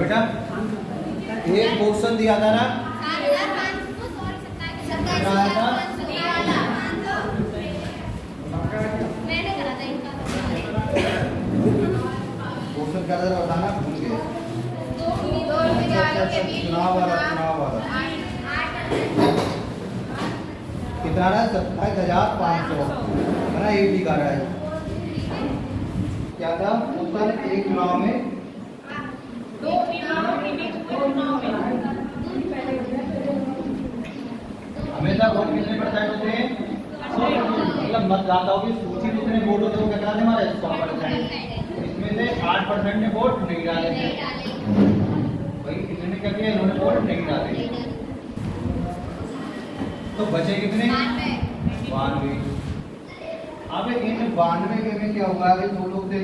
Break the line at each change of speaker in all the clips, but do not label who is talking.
बेटा एक क्वेश्चन दिया था ना, क्वेश्चन क्या था बताना, भूल गए। चुनाव वाला कितना है? 27,500 है ना, 80 का रहा है। क्या था उत्तर? एक चुनाव में हमेशा वोट कितने % होते हैं? मतलब मतदाताओं की सूची में जितने वोट होते हैं वो क्या कराने हमारे 100%। इसमें से 8% ने वोट नहीं डाले थे, भाई इन्होंने क्या किया, इन्होंने वोट नहीं डाले, तो बचे कितने? 92। अब इन 92 के में क्या हुआ है? दो लोग थे,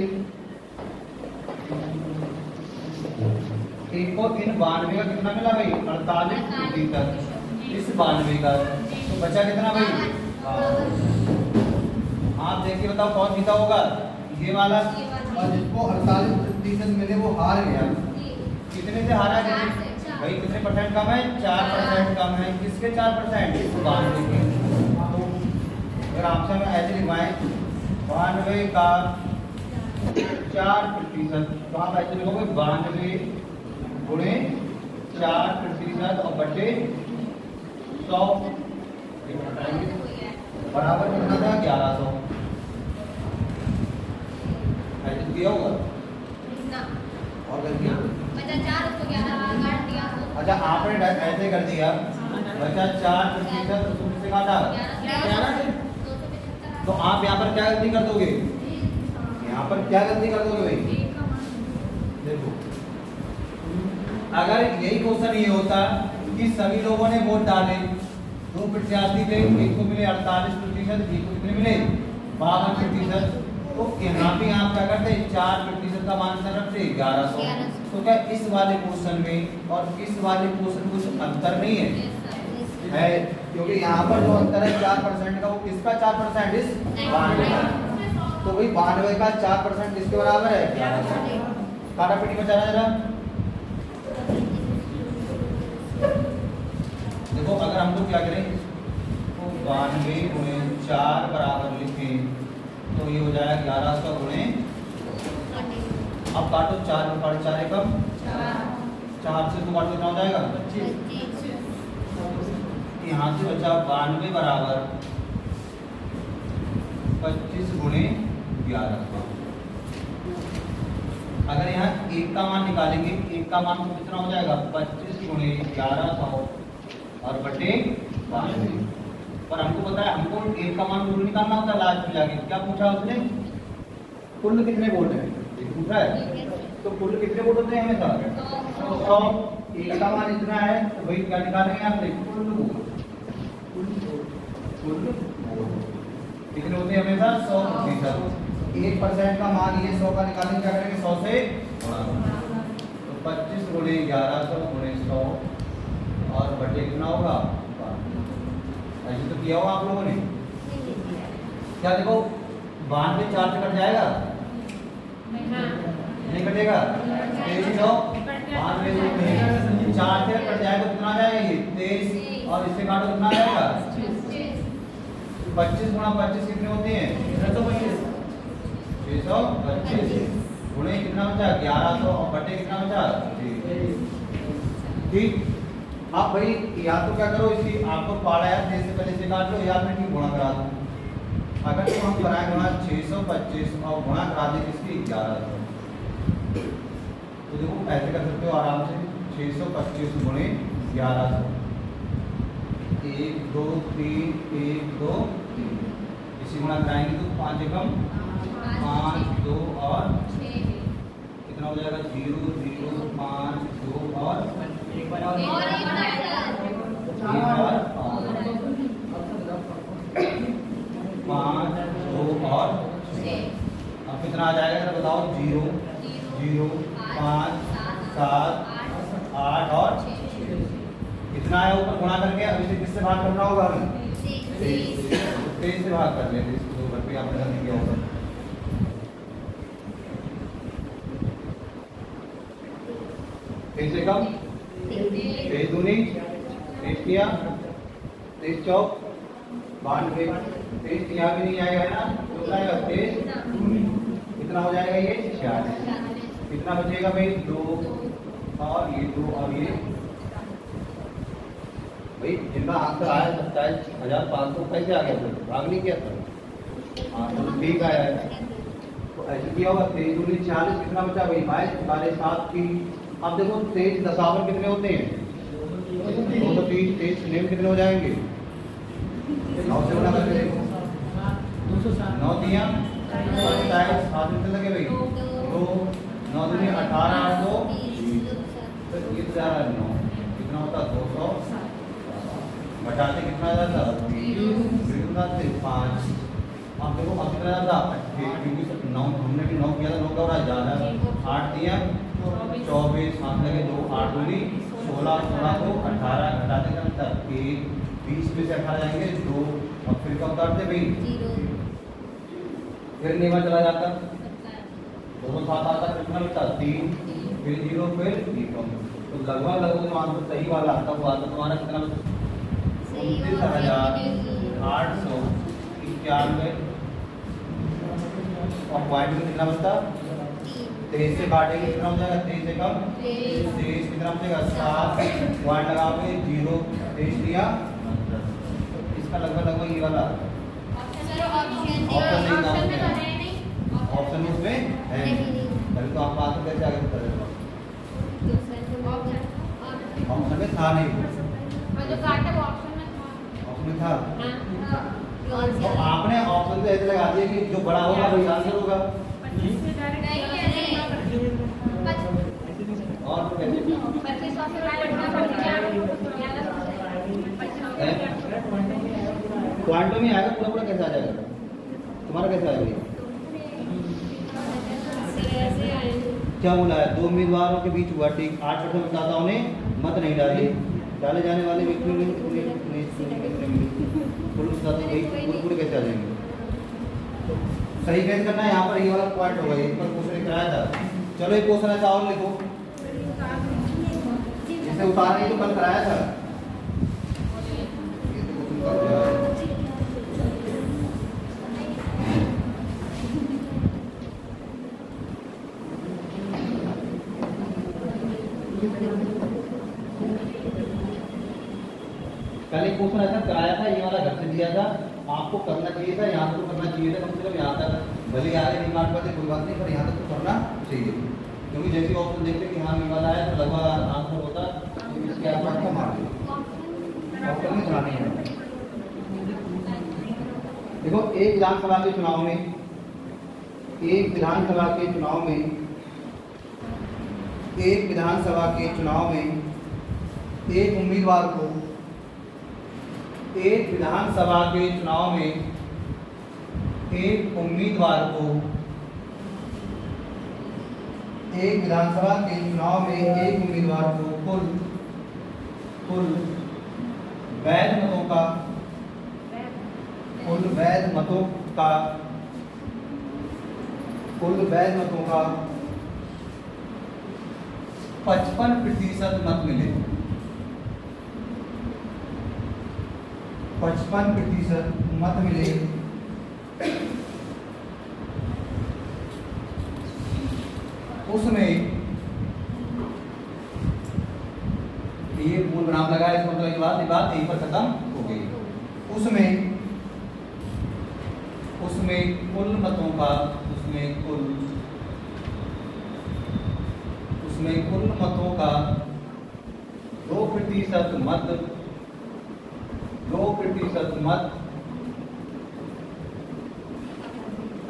एक को इन 92 का कितना मिला भाई? 48%। इस 92 का तो बचा कितना भाई? आप देखिए बताओ कौन जीता होगा? ये वाला। और जिसको 48% मिले वो हार गया। कितने से हारा? भाई कितने % कम है? 4% कम है। किसके 4%? इस 92 के। तो अगर आपसे हम ऐसे लिखवाएं 92 का 4%, तो आप ऐसे लिखोगे 92 गुणे 4% और बटे 100 बराबर कितना था? 1100। ऐसे दिया होगा और कर दिया। अच्छा आपने ऐसे कर दिया, बचा 4%, उसको किससे काटा? 11 से। तो आप यहाँ पर क्या गलती कर दोगे? यहाँ पर क्या गलती कर दोगे भाई? देखो अगर यही क्वेश्चन ये होता कि सभी लोगों ने वोट डाले, 2 प्रत्याशी थे, एक को मिले 48%, एक को कितने मिले? 52%, तो यहाँ पे आप क्या करते? 4% का मान रखते 1100। तो क्या इस वाले क्वेश्चन में और इस वाले क्वेश्चन कुछ अंतर नहीं है? है, क्योंकि यहाँ पर जो अंतर है 4% का, वो किसका 4%? इस 92 का। तो भाई 92 का 4% किसके बराबर है? 1100। काटा पीटी में चला जरा। देखो अगर हम लोग क्या करें तो 92 गुणे 4 बराबर लिखें तो ये हो जाएगा 1100 गुणे, अब काटो 4 में 4 एकम 4 से तो काटो कितना हो जाएगा? 25। यहाँ से बचा 92 बराबर 25 गुणे 1100। अगर यहाँ एक का मान निकालेंगे, एक का मान तो कितना हो जाएगा? 25 गुणे 1100 और बटे 92। पर हमको पता है हमको एक का मान जरूर निकालना होता है। लास्ट में जाके क्या पूछा उसने? कुल कितने वोट है पूछा है, तो कुल कितने वोट होते हैं हमेशा? 100। एक का मान इतना है तो भाई क्या निकालेंगे यहाँ से? कुल वोट कितने होते हैं हमेशा? 100%। 1% का मान ये 100 का निकालेंगे, क्या करेंगे? 100 से तो 25 गुणे 1100 गुणे 100 और बटे कितना होगा? ऐसे तो किया होगा आप लोगों ने। क्या देखो 92 4 से कट जाएगा? नहीं कटेगा। 2392 4 से कट जाएगा, कितना आ जाएगा? ये 23 और इससे काटो कितना आ जाएगा? 25 गुणा 25 कितने होते हैं? 625 गुणे कितना बचा? 1100 और बटे कितना बचा? ठीक। आप भाई या तो क्या करो, इसी आपको पाड़ा यार से पहले से काट लो या फिर गुणा करा दो। अगर तो हम कराएं गुणा 625 और गुणा करा दें इसकी 1100, तो देखो ऐसे कर सकते हो आराम से। 625 गुणे 1100, 1 2 3 1 2 3, इसी गुणा कराएंगे तो 5 एकम 5 2 और कितना हो जाएगा? 0 0 5 2 और 1 और 5 2 और 6। अब कितना आ जाएगा बताओ? 0 0 5 7 8 और 6 कितना है ऊपर गुणा करके? अब इसे किससे भाग करना होगा? हमें 23 से भाग कर लेंगे। इसको 2 करके आपने करने किया होगा। तेईस से कम, तेईस दूनी, तेईस तिया, तेईस चौक 92, तेईस तिया भी नहीं आएगा ना, तो आएगा तेईस दूनी, कितना हो जाएगा ये 46। कितना बचेगा भाई 2 और ये 2 और ये भाई जिनका आंसर आया 27,500 कैसे आ गया, भाग नहीं किया था। हाँ तो ठीक आया है। तो ऐसे किया होगा 23 दूनी 46, कितना बचा भाई 22, 7 की। अब देखो 23 दशावर कितने होते हैं 230, 23 नेम कितने हो जाएंगे 9 से गुना करके देखो 9 दिया 27, 7 में लगे भाई 2 9 दूनी 18 2 तो ये तो जा रहा है 9, कितना होता 200 बटाते कितना जाता 5। अब देखो अब कितना जाता 9, हमने भी 9 किया था, 9 का बड़ा ज़्यादा 8 दिया 24, 7 लगे 2 8 दूनी 16 16 को 18 घटाते कितना 1 20 में से 18 जाएंगे 2 और फिर कब काटते भाई फिर नीवा चला जाता 207 आता कितना बचता 3 फिर 0 फिर 3 तो लगभग आंसर सही वाला आता वो आता तुम्हारा कितना 29,891 और पॉइंट में कितना बचता 23 से काटेंगे कितना हो जाएगा 23 से कम 23 कितना बचेगा 7 पॉइंट लगाओगे 0 23 दिया इसका लगभग ये वाला ऑप्शन उसमें है नहीं तो आप आंसर कैसे आगे बता देंगे ऑप्शन में था नहीं ऑप्शन में था तो आपने ऑप्शन पे ऐसे लगा दिया कि जो बड़ा होगा वही आंसर होगा और क्वांटम में आएगा पूरा पूरा कैसे आ जाएगा तुम्हारा कैसे आएगा भैया क्या बोला है 2 उम्मीदवारों के बीच हुआ ठीक 8% मतदाताओं ने मत नहीं डाले डाले जाने वाले व्यक्तियों ने पूरे कैसे आ जाएंगे सही कैसे करना है यहाँ पर ये वाला पॉइंट होगा ये पर क्वेश्चन कराया था चलो एक क्वेश्चन ऐसा और लिखो इसे उतारा नहीं तो कल कराया था पहले क्वेश्चन ऐसा कराया था ये वाला घर से दिया था आपको करना चाहिए था यहाँ तक तो करना चाहिए था कम से कम यहाँ तक भले आगे डिमांड करते कोई बात नहीं पर यहाँ तक तो करना चाहिए क्योंकि जैसे ऑप्शन देखते कि हाँ ये वाला है तो लगभग आंसर होता इसके आसपास का मार ऑप्शन में चलानी है। देखो एक विधानसभा के चुनाव में एक विधानसभा के चुनाव में एक उम्मीदवार को एक विधानसभा के चुनाव में एक उम्मीदवार को कुल वैध मतों का 55% मत मिले 55% मत मिले उसमें ये मूल नाम लगा है इसका मतलब ये बात यहीं पर खत्म हो गई उसमें कुल मतों का उसमें कुल मतों का 2% मत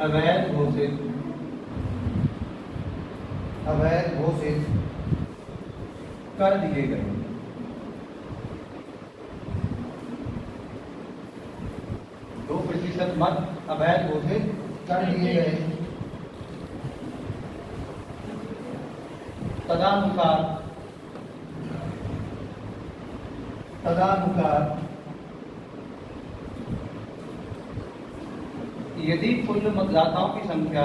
अवैध घोषित कर दिए गए। 2% मत अवैध घोषित कर दिए गए। तदनुसार यदि कुल मतदाताओं की संख्या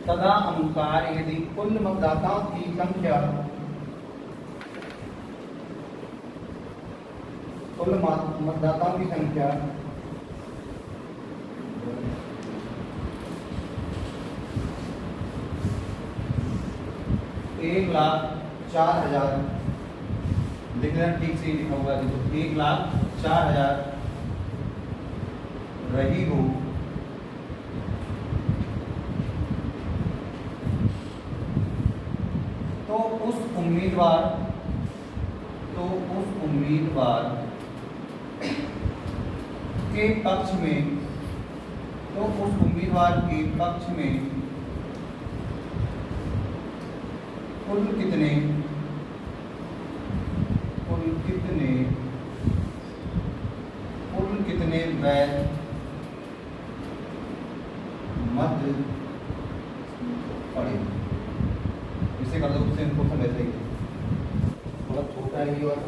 तदनुसार यदि कुल मतदाताओं की संख्या मतदाताओं की संख्या 1,04,000 लिखना ठीक से ही लिखा हुआ है, 1,04,000 रही हो तो उस उम्मीदवार के पक्ष में कुल कितने वैध मत पड़े। इसे कर दो, उससे इनको वैसे ही बहुत छोटा है ये वाला।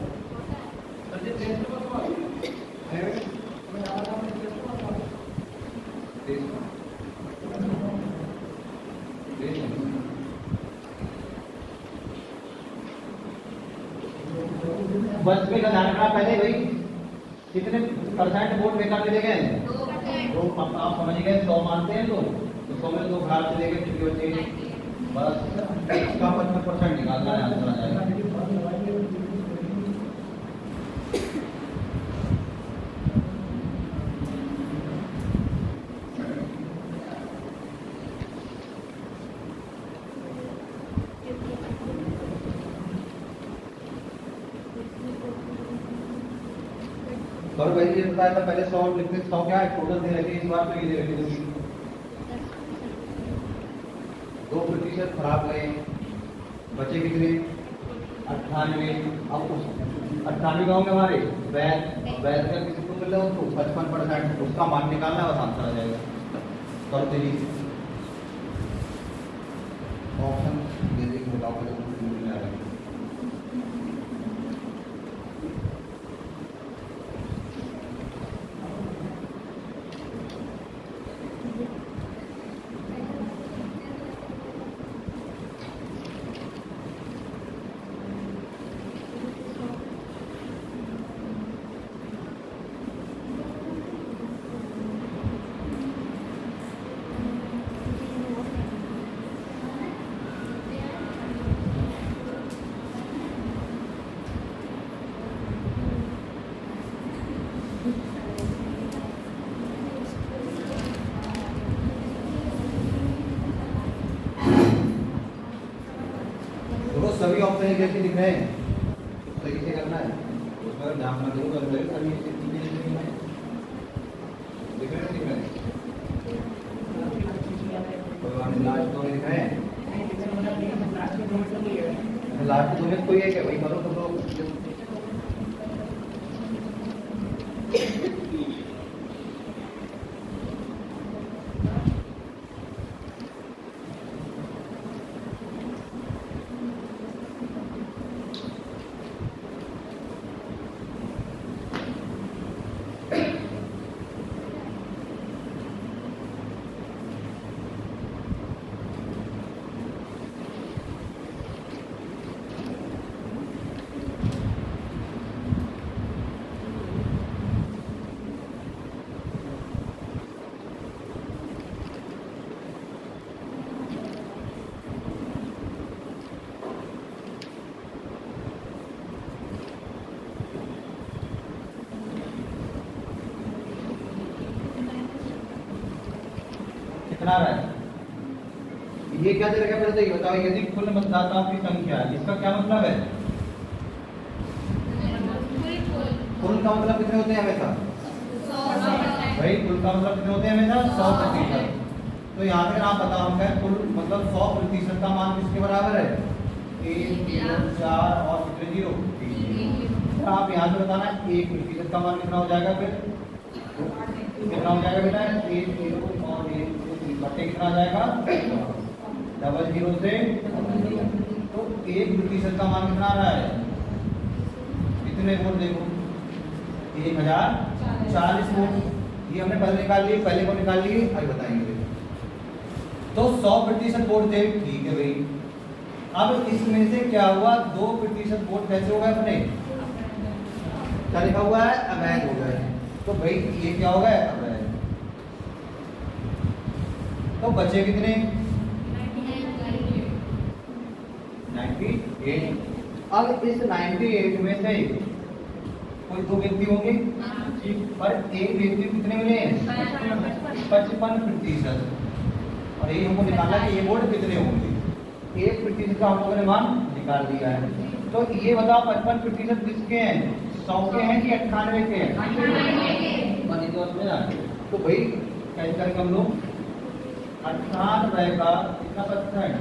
बस पे का ध्यान रखना पहले भाई, कितने परसेंट वोट बेकार चले गए? 2। अब आप समझ गए 100 मानते हैं तो 100 में 2 खराब चले गए, कितने बचे? बस इसका 55% निकालना है, आंसर आ जाएगा। और भाई ये बताया था पहले 100 लिखते, 100 क्या है टोटल दे रखे, इस बार तो ये दे रखे 2% खराब गए, बचे कितने? 98। अब उस 98 गाँव में हमारे वैध का किसी को मिल रहा हो तो 55% उसका मान निकालना है, बस आंसर आ जाएगा। करो तेरी ऑप्शन दे देंगे, बताओ पहले मिल आ रहा है। सभी ऑप्शन एक जैसे दिख रहे हैं, तो इसे करना है, उसमें ध्यान रखना जरूर कर रहे सभी दिख रहे हैं। लास्ट दो दिख रहे हैं, लास्ट दो में कोई एक है, वही करो तो कितना रहा है? ये क्या दे रखा है पहले तो ये बताओ, यदि कुल मतदाताओं की संख्या, इसका क्या मतलब है? कुल का मतलब कितने होते हैं हमेशा? भाई कुल का मतलब कितने होते हैं हमेशा? 100%। तो यहाँ पे आप बताओ क्या कुल मतलब 100% का मान किसके बराबर है? 1, 3, 4 और कितने 0? आप यहाँ पे बताना 1% का मान कितना हो जाएगा? फिर कितना हो जाएगा बेटा? 1, 0 और 1 बटे कितना आ जाएगा? 00 से। तो 1% का मान कितना आ रहा है? कितने वोट देखो? 1040 वोट। ये हमने पहले निकाल लिए, पहले को निकाल लिए, अभी बताएंगे। तो 100% वोट थे, ठीक है भाई। अब इसमें से क्या हुआ, 2% वोट कैसे हो गए अपने, क्या लिखा हुआ है, अवैध हो गए। तो भाई ये क्या हो गए, अवैध। तो बचे कितने, 98। अब इस 98 में से कोई 2 व्यक्ति होंगे, पर एक व्यक्ति कितने मिले हैं, 55%। और ये हमको निकालना है कि ये वोट कितने होंगे, 1% का हम लोगों ने मान निकाल दिया है। तो ये बताओ 55% किसके हैं, 100 के हैं कि 98 के हैं, 98। तो भाई कैसे करेंगे हम लोग, 98 का कितना परसेंट,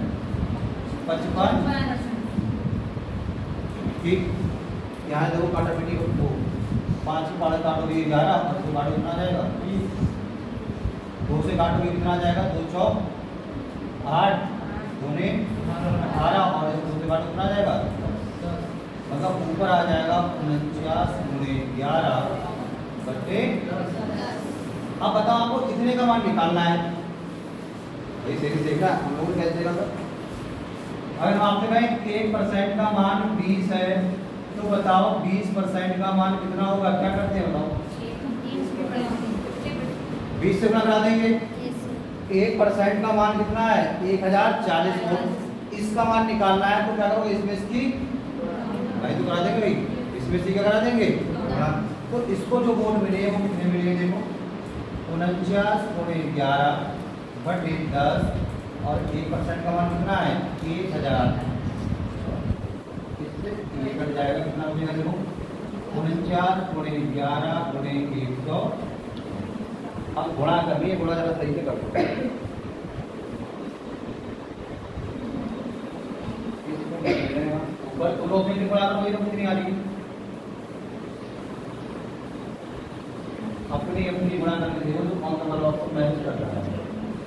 55। ठीक, यहाँ देखो काटा बेटी को 5 से 5 काटोगे 11, 10 से काटो कितना जाएगा 20, 2 से काटोगे कितना जाएगा 2 चौक 8, 2 ने 18, और 2 से काटो कितना जाएगा, मतलब ऊपर आ जाएगा 49 गुणे 11 बटे। अब बताओ आपको कितने का मान निकालना है, भाई सही से देखा हम लोग कैसे देखा था। अगर हम आपसे कहें 1% का मान 20 है, तो बताओ 20% का मान कितना होगा, क्या करते हैं बताओ, 20 से गुणा करा देंगे। 1% का मान कितना है, 1040 वोल्ट। इसका मान निकालना है तो क्या करोगे, इसमें इसकी भाई तो करा देंगे भाई, इसमें से क्या करा देंगे। तो इसको जो वोट मिले वो कितने मिलेंगे, देखो 49 गुणे 11 बटे 10, और 1% का मान कितना है 1000। इससे ये कट जाएगा, कितना हो जाएगा देखो 49 गुणे 11 गुणे 100। अब गुणा करिए, गुणा जरा सही से कर दो, ऊपर तो लोग में गुणा करो, ये तो कितनी आ रही है, अपनी अपनी गुणा करके देखो तो कौन सा वाला आपको मैच कर रहा है,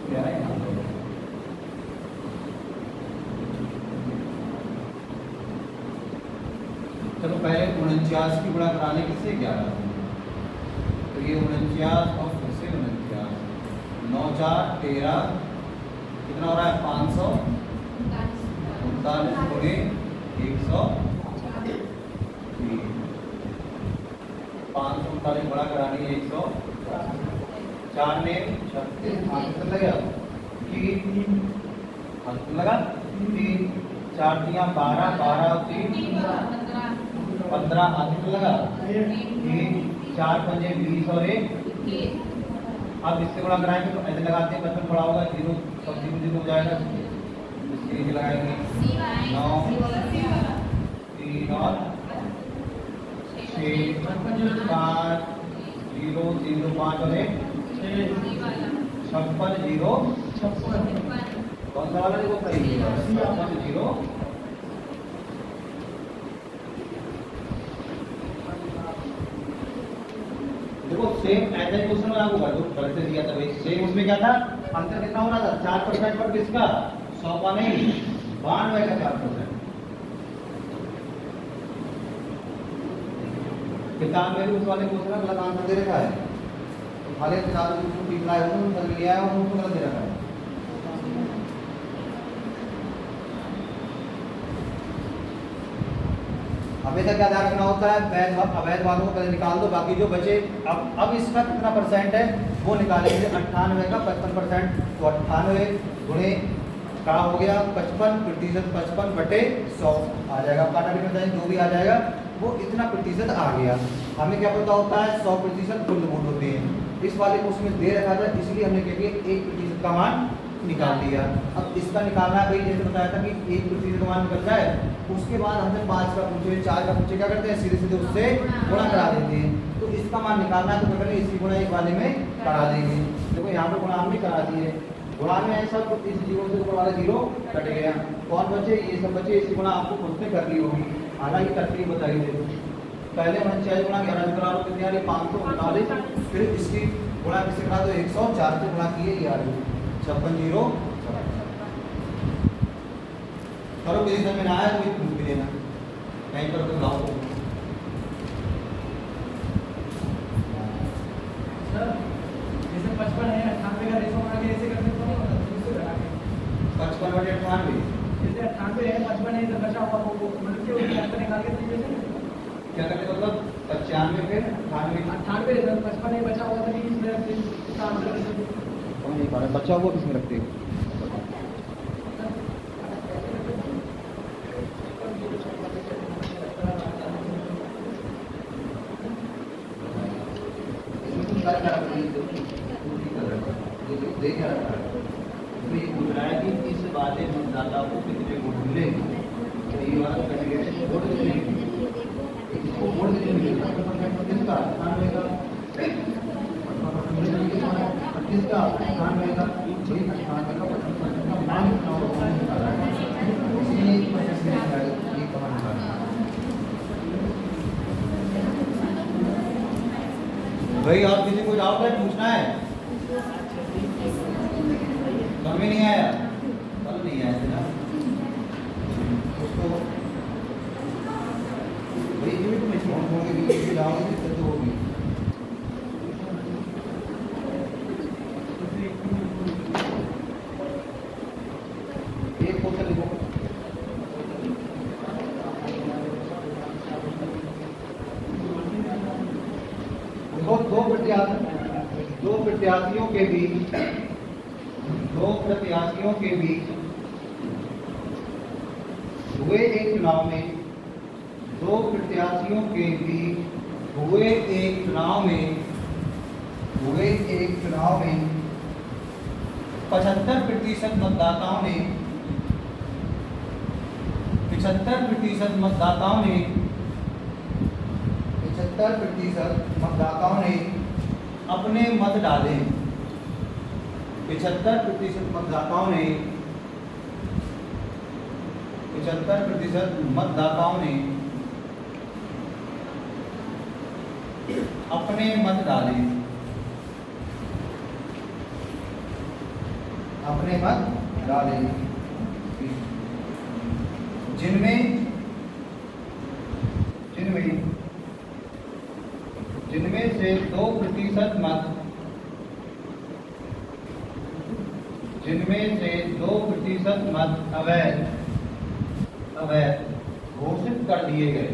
क्या है यहाँ पे। चलो पहले 49 की गुणा कराने किससे 11, तो ये 49 और फिर से 49, 9 4 13, कितना हो रहा है 539 गुणे 100, 539 गुणा करानी है 100, 4 ने 36 हाथ लगा, 3 हाथ लगा, 3 4 दिया 12, 12 3 15 हाथ लगा, 3 4 पंजे 20 और 1। अब इससे गुणा कराएंगे तो ऐसे लगाते हैं, 55 बड़ा होगा 0, सब 0 हो जाएगा, इसके लगाएंगे 9 3 और 6 5 0 0 5 और 1 56 0 कौन सा वाला देखो सही है 56 0। देखो सेम ऐसा ही क्वेश्चन में आपको जो गलत से दिया था भाई, सेम उसमें क्या था, अंतर कितना हो रहा था 4% पर किसका 100 का नहीं 92 का 4%। किताब में भी उस वाले क्वेश्चन का गलत आंसर दे रखा है, तो खाली किताब में जो ठीक लाए हो उनको लिया है और उनको गलत दे रखा है। हमेशा क्या ध्यान रखना होता है, वैध अवैध वालों को पहले निकाल दो, बाकी जो बचे अब इसका कितना परसेंट है वो निकालेंगे। 98 का 55%, तो 98 गुणे का हो गया 55%, 55 बटे 100 आ जाएगा, काटा भी करता है जो भी आ जाएगा वो इतना प्रतिशत आ गया। हमें क्या पता होता है 100% कुल वोट होते हैं, इस वाले को उसमें दे रखा था इसलिए हमने क्या किया 1% का मान निकाल दिया। अब इसका निकालना है भाई, जैसे बताया था कि 1% का मान निकल जाए, उसके बाद हमसे 5 का पूछे 4 का पूछे, क्या करते हैं सीधे सीधे उससे गुणा करा देते हैं। तो इसका मान निकालना है तो क्या करेंगे इसी गुणा एक वाले में करा देंगे। देखो यहाँ पे गुणा हमने करा दिए, गुणा में ऐसा तो इस 0 से ऊपर वाला 0 कट गया, कौन बचे ये सब बचे, इसी गुणा आपको खुद से कर ली होगी। हालांकि तरतीब बताइए, देखो पहले 49 गुणा 11 करा लो कितनी आ रही 539, फिर इसकी गुणा किससे करा दो 104 से गुणा किए ये आ रही 56 0। करो किसी समय ना आया तो प्रूफ भी देना कहीं पर तो लाओ।
सर जैसे 55 है 98 का रेशो बना के ऐसे करते तो नहीं होता, दूसरे बना के
98
जैसे 98 है 55 है तो बचा हुआ वो मतलब कि उसके अंदर निकाल के दीजिए सर।
क्या करते मतलब 95 फिर
98 है सर 55 है बचा हुआ था इसमें इसका आंसर
समझ नहीं पा रहे बचा हुआ किसमें रखते हैं इस वाले मतदाता को कितने वोट मिले तो ये वाला कैंडिडेट वोट कितने इसको वोट कितने मिलेगा किसका 98 का 25 का 98 का 98 का मान इसी ये कहां भाई और किसी को डाउट है पूछना है समझ में नहीं आया कल नहीं आया था ना उसको भाई ये भी तुम्हें फोन होंगे भी ये डालोगे दिक्कत तो होगी एक क्वेश्चन लिखो दो प्रत्याशियों के बीच हुए एक चुनाव में 75% मतदाताओं ने 75% मतदाताओं ने अपने मत डाले 75% मतदाताओं ने अपने मत डाले जिनमें से 2% मत अवैध घोषित कर दिए गए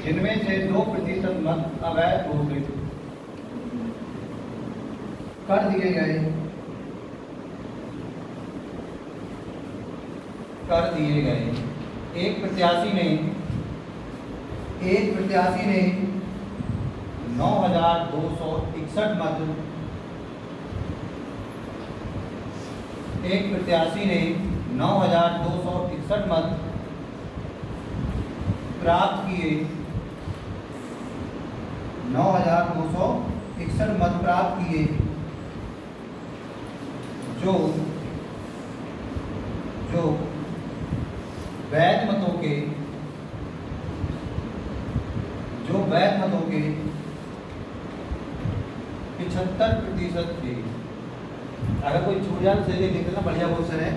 जिनमें से 2% मत अवैध घोषित कर दिए गए एक प्रत्याशी ने 9,261 मत प्राप्त किए 9,261 मत प्राप्त किए जो वैध मतों के 75% थे। अगर कोई छूट जाए तो देख लेना बढ़िया क्वेश्चन है।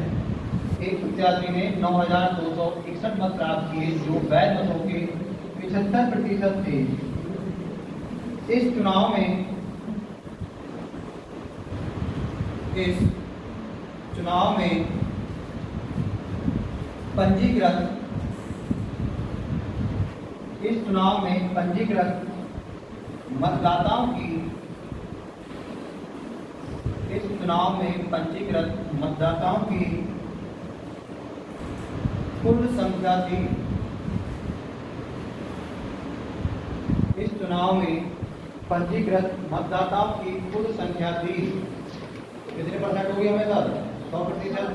एक प्रत्याशी ने 9,261 मत प्राप्त किए जो वैध मतों के 75% थे। इस चुनाव में पंजीकृत मतदाताओं की कुल संख्या थी। इस चुनाव में पंजीकृत मतदाताओं की कुल संख्या थी कितने परसेंट होगी हमें सर 100%।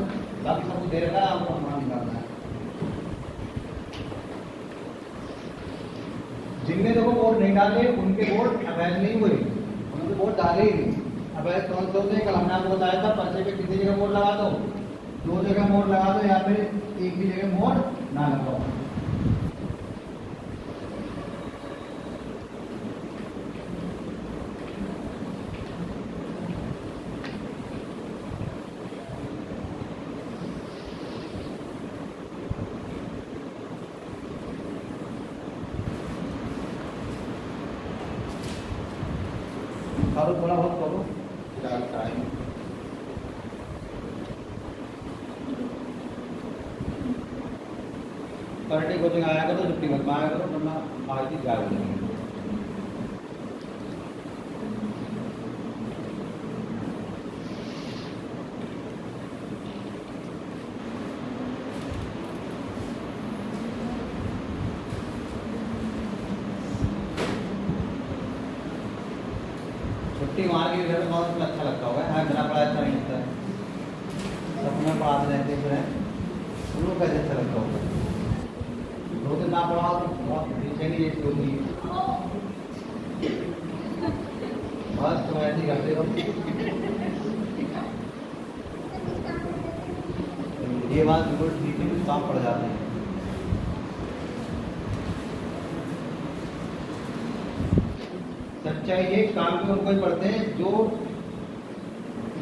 बाकी सब कुछ दे रखा है आपको अनुमान निकालना है। जिनने देखो वोट नहीं डाले उनके वोट अवैध नहीं हुए उन्होंने वोट डाले ही नहीं। अवैध कौन से कल हमने आपको बताया था पर्चे पे कितनी जगह वोट लगा दो 2 जगह वोट लगा दो या फिर एक भी जगह वोट ना लगाओ। थोड़ा बहुत करो टाइम करंट कोचिंग आया करो, छुट्टी मत आया करो, वरना आज ही गायब हो जाएंगे। छुट्टी मार के घर में बहुत अच्छा लगता होगा। हाँ, बिना पढ़ाए अच्छा नहीं लगता है। सपने पढ़ाते रहते फिर उन लोग कैसे अच्छा लगता होगा। 2 दिन ना पढ़ाओ तो बहुत बेचैनी जैसी होती है। बस तो ऐसे ही करते हो। ये बात बिल्कुल ठीक है, काम पड़ जाते हैं। सच्चाई ये काम के उनको ही पढ़ते हैं जो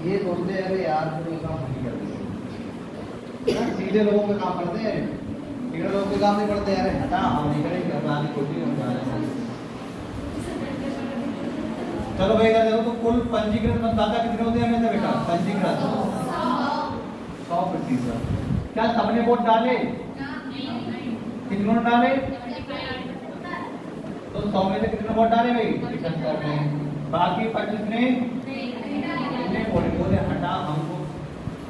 ये सोचते हैं अरे यार तो ये काम नहीं करते। सीधे लोगों के काम पढ़ते हैं, सीधे लोगों के काम नहीं पढ़ते। अरे हटा हम नहीं करेंगे, अपनी कोशिश हम जा रहे हैं। चलो भाई इधर देखो, तो कुल पंजीकृत मतदाता कितने होते हैं हमें बेटा? पंजीकृत 100%। क्या सबने वोट डाले? कितनों ने डाले? तो 100 में से कितने वोट डाले भाई? 75 ने। बाकी 25 ने बोले हटा हमको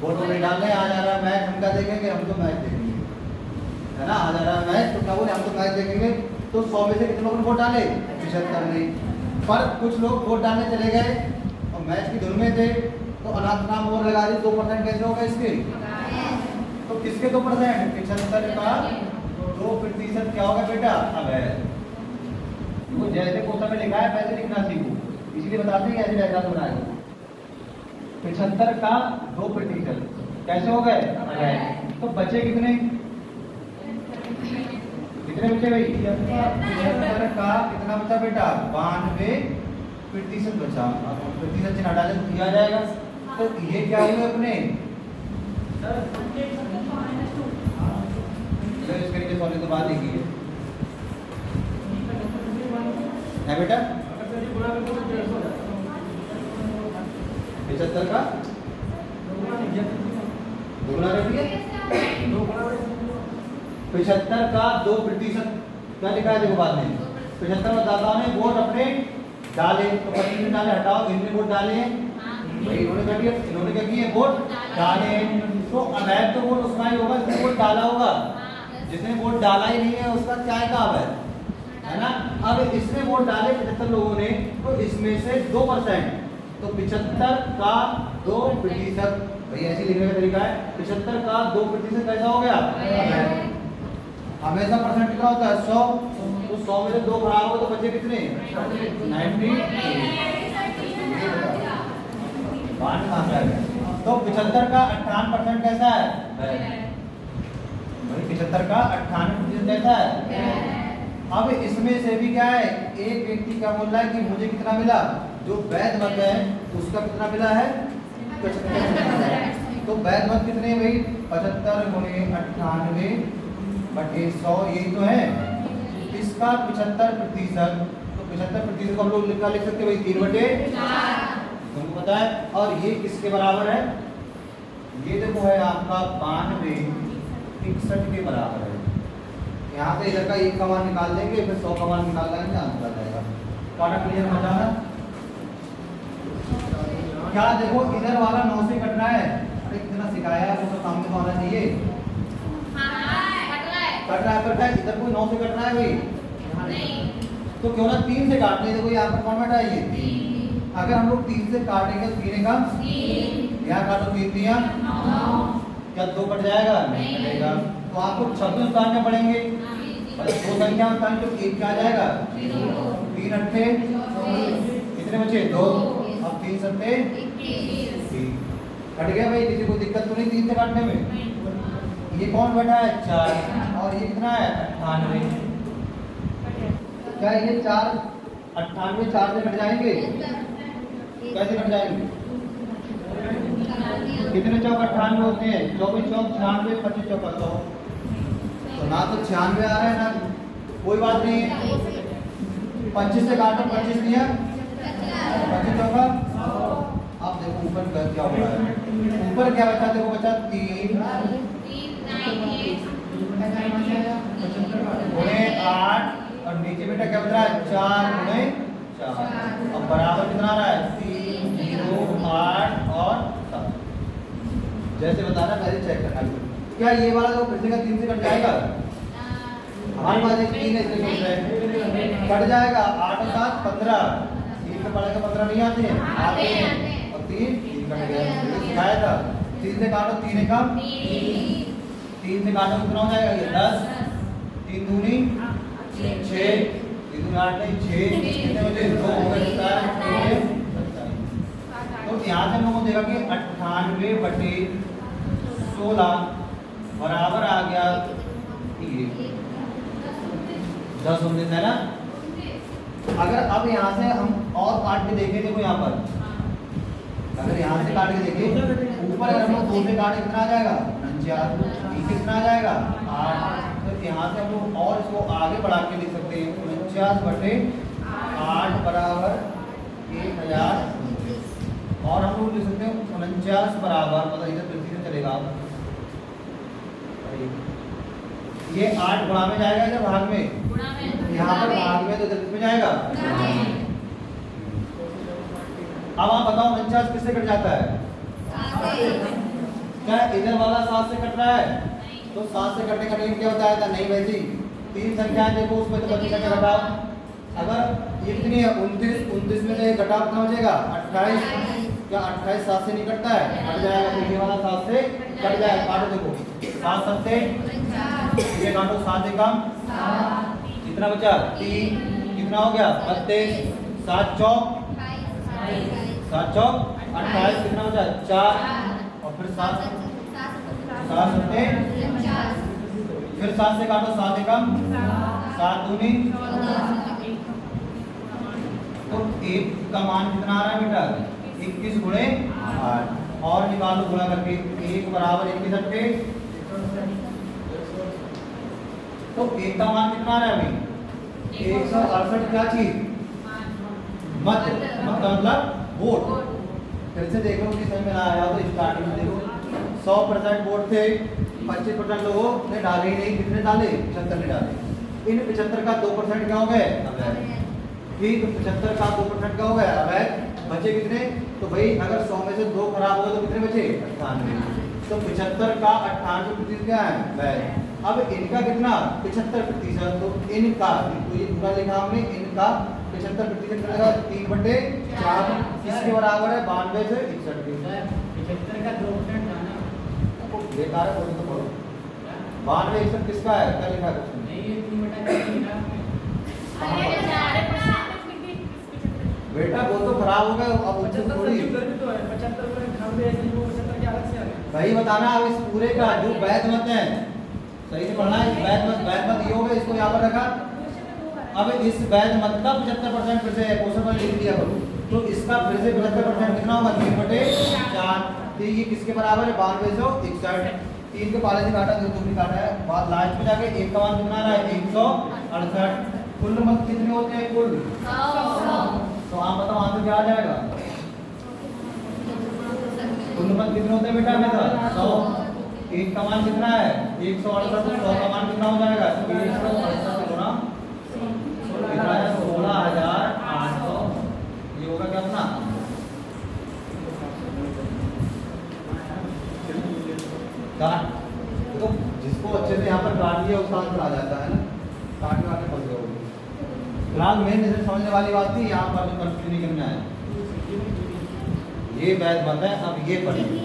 वोट नहीं डालने। आ जा रहा है मैच, हम क्या देखेंगे? हम तो मैच देखेंगे, है ना। आ जा रहा है मैच तो क्या बोले, हम तो मैच देखेंगे। तो 100 में से कितने लोगों ने वोट डाले? 75 ने। पर कुछ लोग वोट डालने चले गए और मैच की धुन में थे, तो अनाथ नाम और लगा दी। 2% कैसे होगा इसके? तो किसके 2%? 75 का 2% क्या होगा बेटा? अवैध। तो जैसे कोटा में लिखा है वैसे लिखना सीखो, इसलिए बताते हैं ऐसे डायग्राम बनाएगा। 75 का 2% कैसे हो गए? तो बचे कितने? कितने बचे भाई? 75 का कितना बचा बेटा? 92% बचा। अब प्रतिशत चिन्ह डाले तो किया जाएगा। तो ये क्या हुए अपने? इस तरीके से तो बात लिखी है बेटा। 75 का दोगुना कर दिया। 75 का 2% क्या लिखा है देखो बाद में। 75 मतदाताओं ने वोट अपने डाले, तो 25 ने डाले, हटाओ। इन्होंने वोट डाले भाई, इन्होंने क्या किया? इन्होंने क्या किए? वोट डाले। तो अवैध तो वोट उसका ही होगा जिसने वोट डाला होगा। जिसने वोट डाला ही नहीं है उसका क्या है? अवैध, है ना। अब इसने वोट डाले 75 लोगों ने, तो इसमें से 2%, तो 75 का 2%। भाई ऐसे लिखने का तरीका है। 75 का 2% कैसा हो गया? हमेशा परसेंट कितना होता है? 100। तो 100 में से 2 खराब हो तो बचे कितने? 90। तो 75 का 58% कैसा है? भाई 75 का 58% कैसा है? अब इसमें से भी क्या है? एक व्यक्ति क्या बोल रहा है कि मुझे कितना मिला? जो वैध मत है उसका कितना मिला है? 75। तो वैध मत कितने भाई? 75 गुणे 98/100, यही तो है। इसका 75%, तो 75% को हम लोग लिख सकते भाई 3/4, तुमको पता है। और ये किसके बराबर है? ये देखो है आपका 9261 के बराबर है। यहाँ पे इधर का 1 का मान निकाल देंगे, फिर 100 का मान निकाल देंगे, आंसर आ जाएगा। काटा क्लियर बचाना क्या? देखो इधर वाला 9 से कट रहा है। अरे कितना सिखाया है, वो तो सामने तो आना चाहिए। कट रहा है पर क्या इधर कोई 9 से कट रहा है भाई? नहीं। तो क्यों ना 3 से काट ले। देखो यहाँ पर कौन बैठा है? ये 3। अगर हम लोग 3 से काटेंगे तो 3 का 3, यहाँ काटो 3 दिया 9, क्या 2 कट जाएगा? नहीं कटेगा। तो आपको 26 स्थान में पढ़ेंगे, 2 संख्या स्थान तो 1 क्या आ जाएगा? 3 अट्ठे कितने बचे? 2। अब 3 सत्ते 21। कट गया भाई। किसी को दिक्कत तो नहीं 3 से काटने में? ये कौन बैठा है? 4। और ये कितना है? 98। क्या ये 4 98 4 से कट जाएंगे? कैसे कट जाएंगे? कितने चौक 98 होते हैं? 24 चौक 96, 25 चौक 100। तो ना तो 96 आ रहा है ना, कोई बात नहीं है। 25 से काटो, 25 दिया 25 चौका। अब देखो ऊपर क्या हो रहा है? ऊपर क्या बचा? देखो बचा 3 3 9 8 गुणे 8 और नीचे बेटा क्या बन रहा है 4 गुणे 4। अब बराबर कितना आ रहा है 3 0 8 और 7। जैसे बताना पहले चेक करना। क्या ये वाला जो फिर से 3 से कट जाएगा? हमारे पास एक 3 है इसलिए कट जाएगा। 8 और 7 15। 3 से पढ़ेगा 15 नहीं आते हैं? आते हैं। और 3 कट गया। सिखाया था 3 से काटो 3 कम 3 से काटो कितना हो जाएगा ये 10। 3 दूनी 6 3 दूनी 8 नहीं 6 कितने बचे 2 हो गए। तो यहाँ से हम लोगों को देखा कि 98 बटे 16 बराबर आ गया ये 10 19 है ना। अगर अब यहाँ से हम और काट के देखें, देखो यहाँ पर अगर यहाँ से काट के देखें ऊपर अगर हम लोग 2 से काटे कितना आ जाएगा 49। नीचे कितना आ जाएगा 8। तो यहाँ से हम लोग और इसको आगे बढ़ा के लिख सकते हैं 49 बटे 8 बराबर 1000। और हम लोग लिख सकते हैं 49 बराबर मतलब इधर गलती से चलेगा ये 8 गुणा में जाएगा इधर भाग में, यहाँ पर भाग में तो इधर किसमें जाएगा। अब आप बताओ 49 किससे कट जाता है? क्या इधर वाला 7 से कट रहा है? तो 7 से कटने का नियम क्या बताया था? नहीं वैसी 3 संख्याएं देखो उसमें तो बची संख्या घटाओ। अगर ये कितनी है 29 में से घटाओ कितना बचेगा 28। क्या 28 7 से नहीं कटता है? कट जाएगा। तो ये वाला 7 से कट जाएगा। काटो देखो 7 7 से ये काटो 7 से कम कितना बचा 3 कितना हो गया 32। 7 चौक 28 कितना बचा 4 और फिर 7 7 फिर 7 से काटो 7 से कम 7 दूनी। तो 1 का मान कितना आ रहा है बेटा 21 गुणे 8 और निकालो गुणा करके 1 बराबर 21 अट्ठे। तो 1 का मान कितना आ रहा है अभी 168। क्या चीज मत मतलब वोट। फिर से देखो कि समझ में ना आया तो स्टार्टिंग में देखो 100% वोट थे 25% लोगों ने डाले ही नहीं। कितने डाले 75 ने डाले। इन 75 का 2% क्या हो गए अवैध। ठीक 75 का 2% क्या हो गया अवैध। बचे कितने? तो भाई अगर 100 में से 2 खराब हो गए तो कितने बचे 98। तो 75 का 98% क्या है वैध। अब इनका कितना 75%। तो इनका तो ये पूरा लिखा हमने इनका 75% का 3/4 किसके बराबर है 92 से 61।
75 का 2% जाना
बेकार है बोलो तो पढ़ो 92 61 किसका है? क्या लिखा है?
नहीं ये 3/4
बेटा वो तो खराब हो गया। अब उससे थोड़ी
75 के अलग से आ गया।
सही बताना। अब इस पूरे का जो वैध मत है सही से पढ़ना है। वैध मत ये हो गया इसको यहाँ पर रखा। अब इस वैध मत का 75% फिर से क्वेश्चन पर लिख दिया करो। तो इसका फिर से 75% कितना होगा 3/4। तो ये किसके बराबर है 92 से 61। 3 के पाले से काटा 2 भी काटा है। बाद लास्ट में जाके 1 का मान कितना आ रहा है 168। कुल मत कितने होते हैं कुल 100। तो आप बताओ आंसर क्या आ जाएगा? कुल मत कितने होते हैं बेटा मेरा 100। 1 का मान कितना है 168। 100 का मान कितना हो जाएगा 168 गुणा 16,800। ये होगा क्या अपना काट। देखो जिसको अच्छे से यहाँ पर काट दिया उसका आंसर आ जाता है ना। काटने वाले फंस गए होंगे। फिलहाल मेन जैसे समझने वाली बात थी यहाँ पर जो कंफ्यूज नहीं करना है। ये वैध मत है। अब ये पढ़ेंगे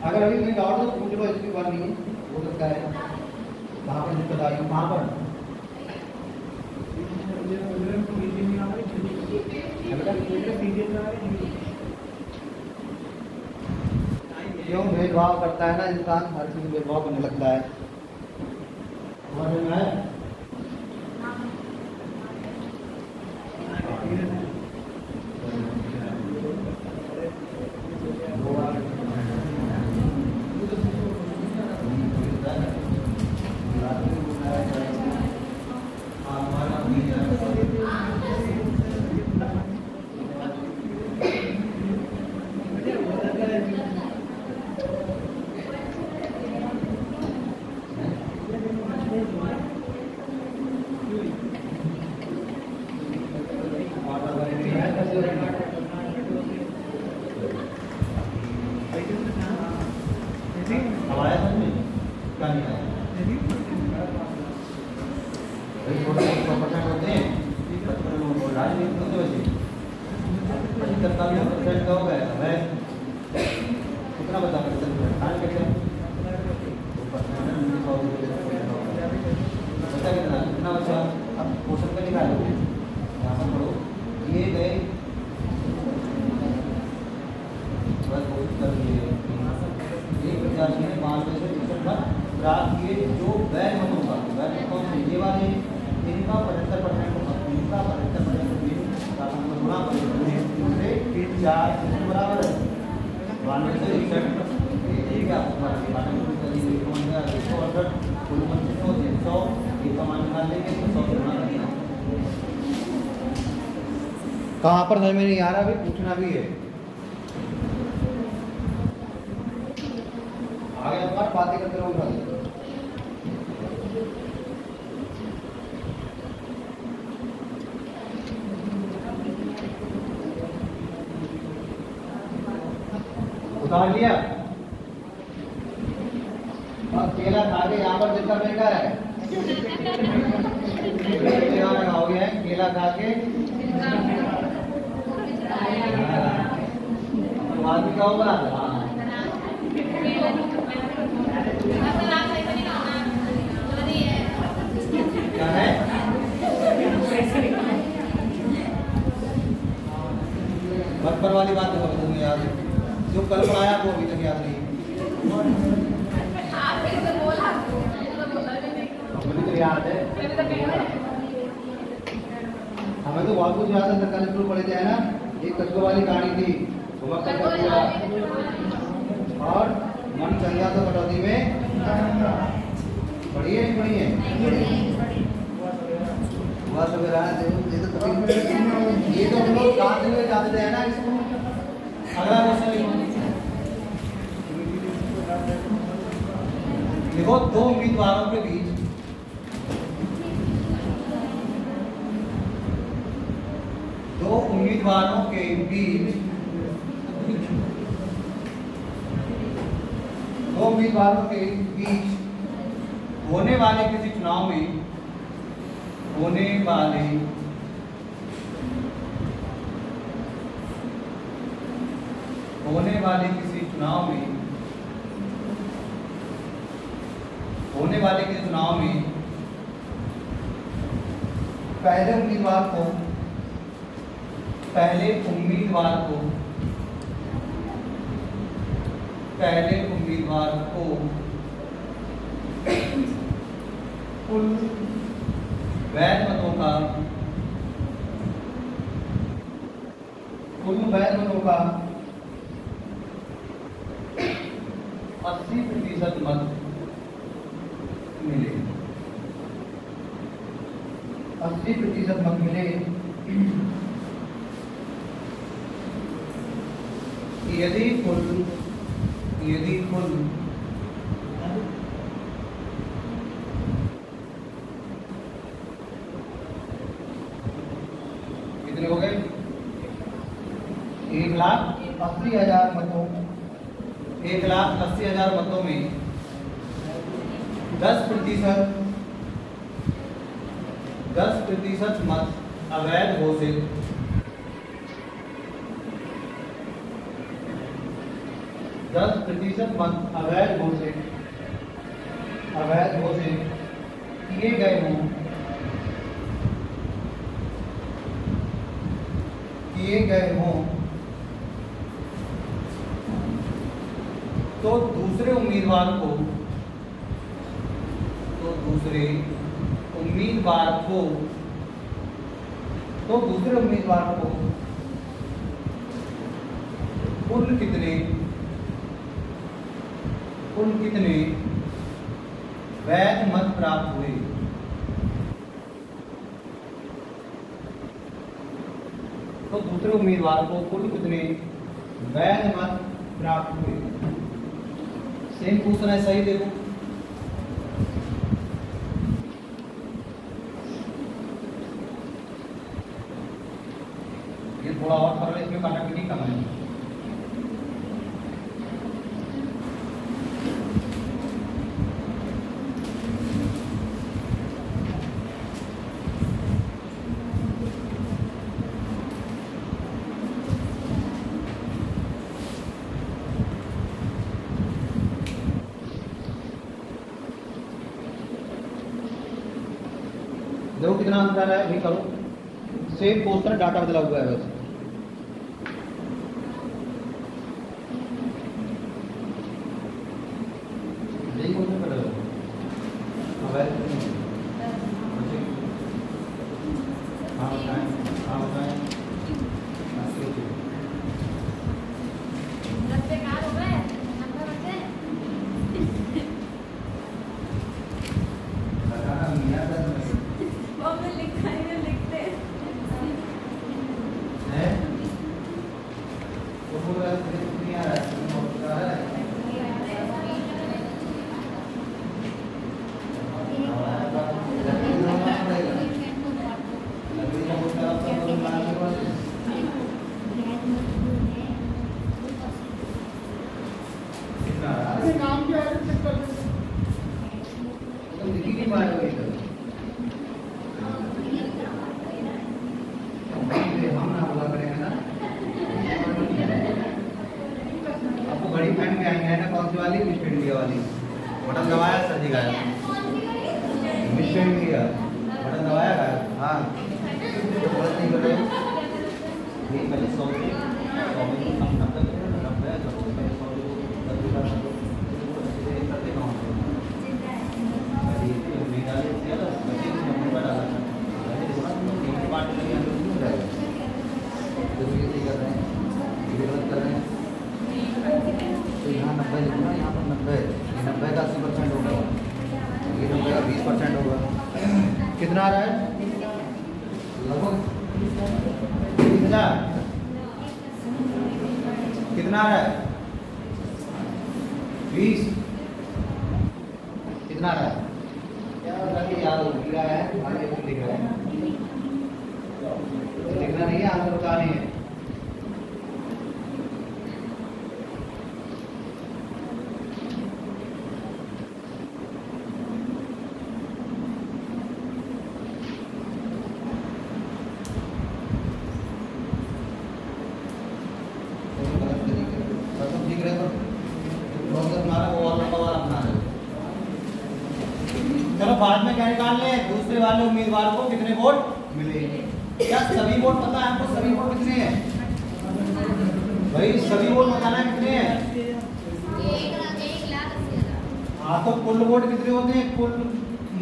अगर अभी कोई डाउट हो तो पूछ लो। इसकी बात नहीं हो सकता है कहाँ पर दिक्कत आई कहाँ पर क्यों भेदभाव करता है ना इंसान। हर चीज में भेदभाव करने लगता है। समझ में आया? अब आया समझ में? क्या नहीं आया? भाई छोटे 100% होते हैं, 55 लोग बोल रहा है, नहीं होते वैसे 75 का भी 100% का हो गया है। कितना बता 55% कैसे बचा कितना बचा? अब क्वेश्चन का निकालो, यहाँ पर पढ़ो, ये गए बस कोशिश कर लिए 150 में 5 में से 65 ग्राफ ये जो वैध मत होगा, वैध कौन से ये वाले इनका 75% होगा, इनका 75% गुणा करेंगे दूसरे 4 इसके बराबर है 1 में से 61 ठीक है। कुल 100 एक का मान निकाल लेंगे तो 100 गुणा करना। कहाँ पर समझ में नहीं आ रहा अभी पूछना भी है। आगे बात बातें करते रहूँगा। उतार लिया और केला खा के यहाँ पर जितना महंगा है हो गया है केला खा के आदमी का होगा क्या है बचपन वाली बात है तुम्हें याद है जो कल पढ़ाया वो अभी तक याद नहीं। मुझे तो याद है हमें तो बहुत कुछ याद है। सरकारी स्कूल पढ़े थे ना, एक कछुआ वाली कहानी थी और मन संज्ञा तो कटौती में पढ़ी है नहीं पढ़ी है ये तो हम लोग 7 दिन में जाते थे ना इसको। अगला क्वेश्चन देखो दो उम्मीदवारों के बीच दो उम्मीदवारों के बीच होने वाले किसी चुनाव में होने वाले किसी चुनाव में पहले उम्मीदवार को कुल वैध मतों का 80% मत मिले 80% मत मिले यदि कुल कितने हो गए 1,80,000 मतों 1,80,000 मतों में 10% मत अवैध घोषित 10% मत अवैध घोषित किए गए हों तो दूसरे उम्मीदवार को कुल कितने वैध मत प्राप्त हुए। तो दूसरे उम्मीदवार को कुल कितने वैध मत प्राप्त हुए। सेम पूछना है, सही देखो ये थोड़ा और सरल है, इसमें कनेक्टिविटी कम है। देखो कितना अंतर है, भी करो सेम क्वेश्चन डाटा बदला हुआ है बस। यही क्वेश्चन कर रहे हो हाँ बताएं, हाँ बताएं।
नाम क्या है चेक कर लो।
आपको घड़ी पहन के आएंगे ना, कौन सी वाली? मिस्टर इंडिया वाली। बटन दबाया सर जी गायब। मिस्टर इंडिया बटन दबाया गायब। हाँ गलत नहीं कर रहे। ये पहले 100 से 100 में कम 90 90 पहले 100 करते कहाँ तो यहाँ 90 लिखना, यहाँ पर 90 का 80% होगा, ये 90 का 20% होगा। कितना आ रहा है? लगभग 20,000। कितना आ रहा है? 20। कितना आ रहा है? याद हो गया है, आगे कुछ लिख रहा है, लिखना नहीं है, आंसर बता नहीं है। चलो बाद में क्या निकालने हैं? दूसरे वाले उम्मीदवार को कितने वोट मिले? क्या सभी वोट पता है आपको? सभी वोट कितने हैं भाई? सभी वोट बताना है कितने हैं? 1,80,000। हाँ तो कुल वोट कितने होते हैं? कुल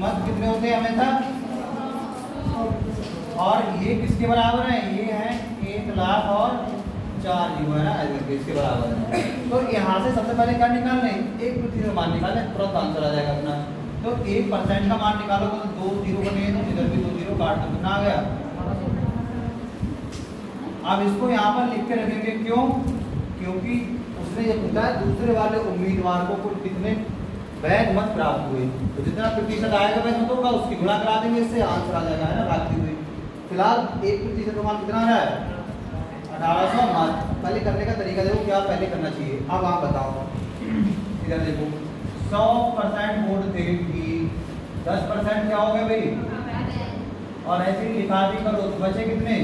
मत कितने होते हैं हमेशा? और ये किसके बराबर है? ये है 1,00,000 और 4 जीरो है ना, इसके बराबर है। तो यहाँ से सबसे पहले क्या निकालने? 1% मान निकाले, तुरंत आंसर आ जाएगा अपना। तो 1% का मान निकालोगे तो 2 जीरो बनेंगे, तो इधर भी 2 जीरो काट दो, कितना आ गया? अब इसको यहाँ पर लिख के रखेंगे, क्यों? क्योंकि उसने ये पूछा है दूसरे वाले उम्मीदवार को कुल कितने वैध मत प्राप्त हुए, तो जितना प्रतिशत आएगा वैध मतों का उसकी गुणा करा देंगे, इससे आंसर आ जाएगा, है ना, भागते हुए। फिलहाल 1% का मान कितना है? 1800 मत। पहले करने का तरीका देखो, क्या पहले करना चाहिए। अब आप बताओ, इधर देखो 100% वोट थे कि 10% क्या हो गए भाई? और ऐसे ही लिखा भी करो तो बचे कितने?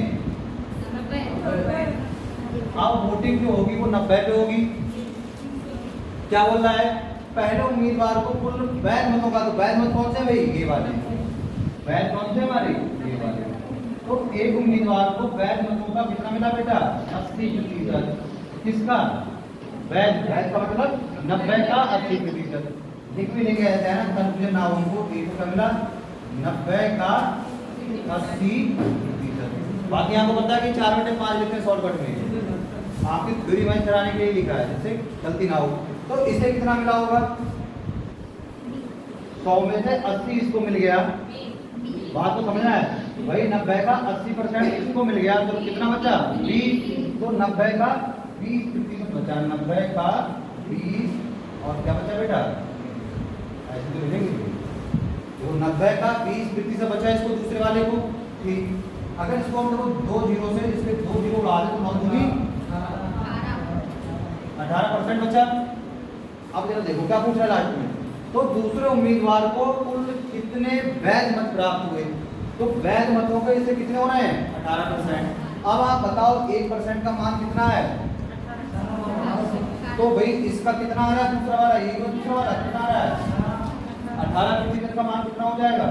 90। अब वोटिंग जो होगी वो 90 पे होगी। क्या बोल रहा है? पहले उम्मीदवार को कुल वैध मतों का, तो वैध मत कौन से भाई? ये वाले। वैध कौन से हमारे? ये वाले। तो एक उम्मीदवार को वैध मतों का कितना मिला बेटा? 80%। किसका? वैध। वैध का मतलब 90 का 80%। लिख भी लेंगे ऐसे, है ना, कंफ्यूजन ना हो उनको। एक का मिला 90 का 80%। बाकी आपको पता है कि 4/5 लिखते हैं शॉर्टकट में, आपकी थ्योरी मैच कराने के लिए लिखा है, जिससे गलती ना हो। तो इसे कितना मिला होगा? 100 में से 80 इसको मिल गया। बात तो समझना है भाई, 90 का 80% इसको मिल गया, तो कितना बचा? 20। तो 90 का 20% बचा, 90 का 20 और क्या बचा बेटा? ऐसे तो लिखेंगे, तो 90 का 20% बचा इसको दूसरे वाले को, ठीक। अगर इसको हम देखो 2 जीरो से इसके 2 जीरो उड़ा दे तो 9 दूनी 18% बचा। अब जरा देखो क्या पूछ रहा है लास्ट में, तो दूसरे उम्मीदवार को कुल कितने वैध मत प्राप्त हुए, तो वैध मतों के इससे कितने हो रहे हैं 18%। अब आप बताओ 1% का मान कितना है, तो भाई इसका कितना आ रहा है, दूसरा वाला ये तो दूसरा वाला कितना आ रहा है 18% का मान कितना हो जाएगा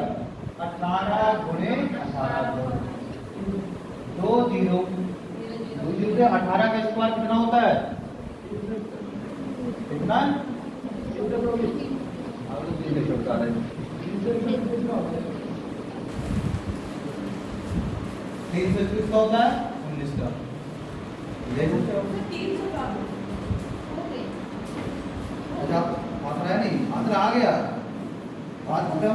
18 गुणे 18 2 जीरो 2 जीरो से 18 का स्क्वायर कितना होता है कितना 321 का होता है 19 का देखो अच्छा आंसर है नहीं, आंसर आ गया बात खत्म।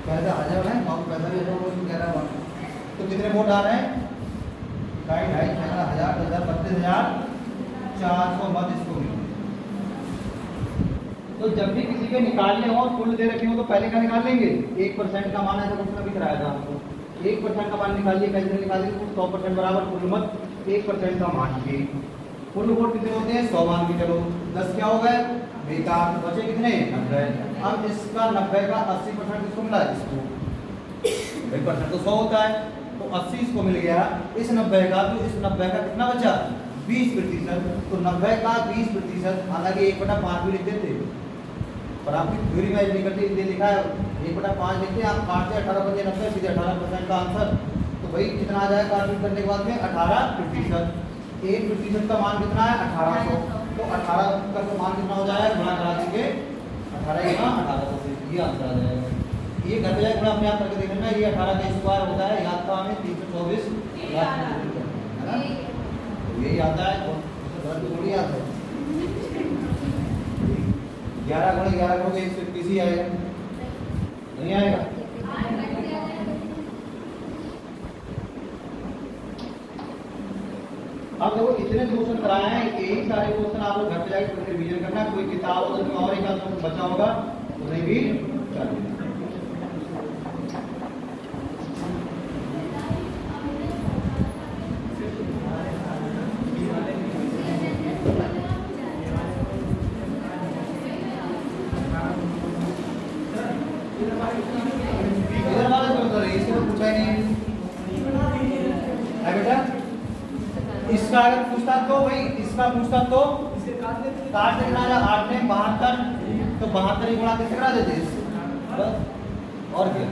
पैसा आ जाए बहुत पैसा भी कह रहा है, तो कितने वोट आ रहे हैं 2.5 1000 32,400 मत इसको मिले। तो जब भी किसी के निकालने हो कुल दे रखे हो तो पहले का निकाल लेंगे 1% का मान है, तो उसने भी कराया था हमको 1% का मान निकालिए, कैसे निकालिए 100% बराबर कुल मत 1% का मान के कुल वोट कितने होते हैं 100 मान के चलो 10 क्या हो गए बेकार, बचे कितने 90। अब इसका 90 का 80% किसको मिला इसको, 1% तो 100 होता है तो 80 इसको मिल गया, इस 90 का तो इस 90 का कितना बचा 20%, तो 90 का 20%, हालांकि 1/5 भी लिख देते पर आपकी थ्योरी में नहीं करते, इसलिए लिखा है 1/5 लिखते आप काटते 18 बजे 90 सीधे 18% का आंसर, तो भाई कितना आ जाएगा काटने करने के बाद में 18%। 1% का मान कितना है 1800, तो 18 का तो मान कितना हो जाएगा गुणा करा देंगे 18 गुणा 1800 से ये आंसर आ जाएगा। ये घर पे जाए गुणा अपने आप करके देख लेना, ये 18 का स्क्वायर होता है, याद था हमें 324 है ना, यही आता है तो थोड़ी आता है 11 गुणे 11 करोगे 121 ही आएगा, नहीं आएगा। अब देखो इतने क्वेश्चन कराए हैं, यही सारे क्वेश्चन आप लोग घर पे जाकर रिवीजन करना, कोई किताब अगर और एक आध बचा होगा उन्हें भी कर देना। इसका अगर पूछता तो भाई इसका पूछता तो काट देना 8 में 72, तो 72 ही गुणा कैसे करा देते बस, और क्या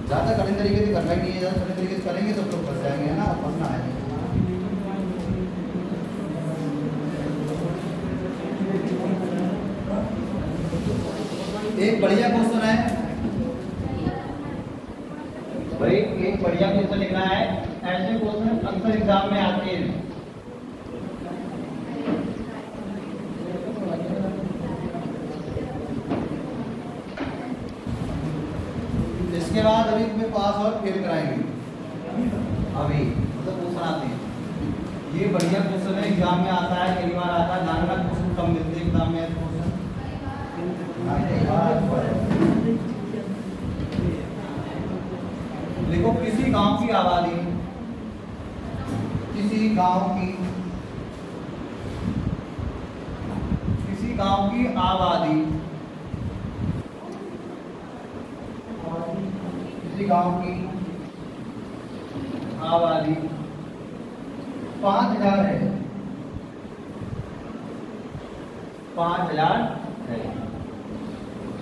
ज़्यादा कठिन तरीके से करना ही नहीं है, ज़्यादा कठिन तरीके से करेंगे तो लोग फंस जाएंगे, है ना, फंसना है। एक बढ़िया क्वेश्चन है भाई, एक बढ़िया क्वेश्चन लिखना है, ऐसे क्वेश्चन अक्सर एग्जाम में आते हैं। इसके बाद अभी तुम्हें पास और फेल कराएंगे, अभी मतलब क्वेश्चन आते हैं, ये बढ़िया क्वेश्चन है, एग्जाम में आता है, कई बार आता है, जानना क्वेश्चन कम मिलते हैं एग्जाम में क्वेश्चन। देखो किसी गांव की आबादी, किसी गांव की आबादी, किसी गांव की आबादी 5000 है, 5000 है,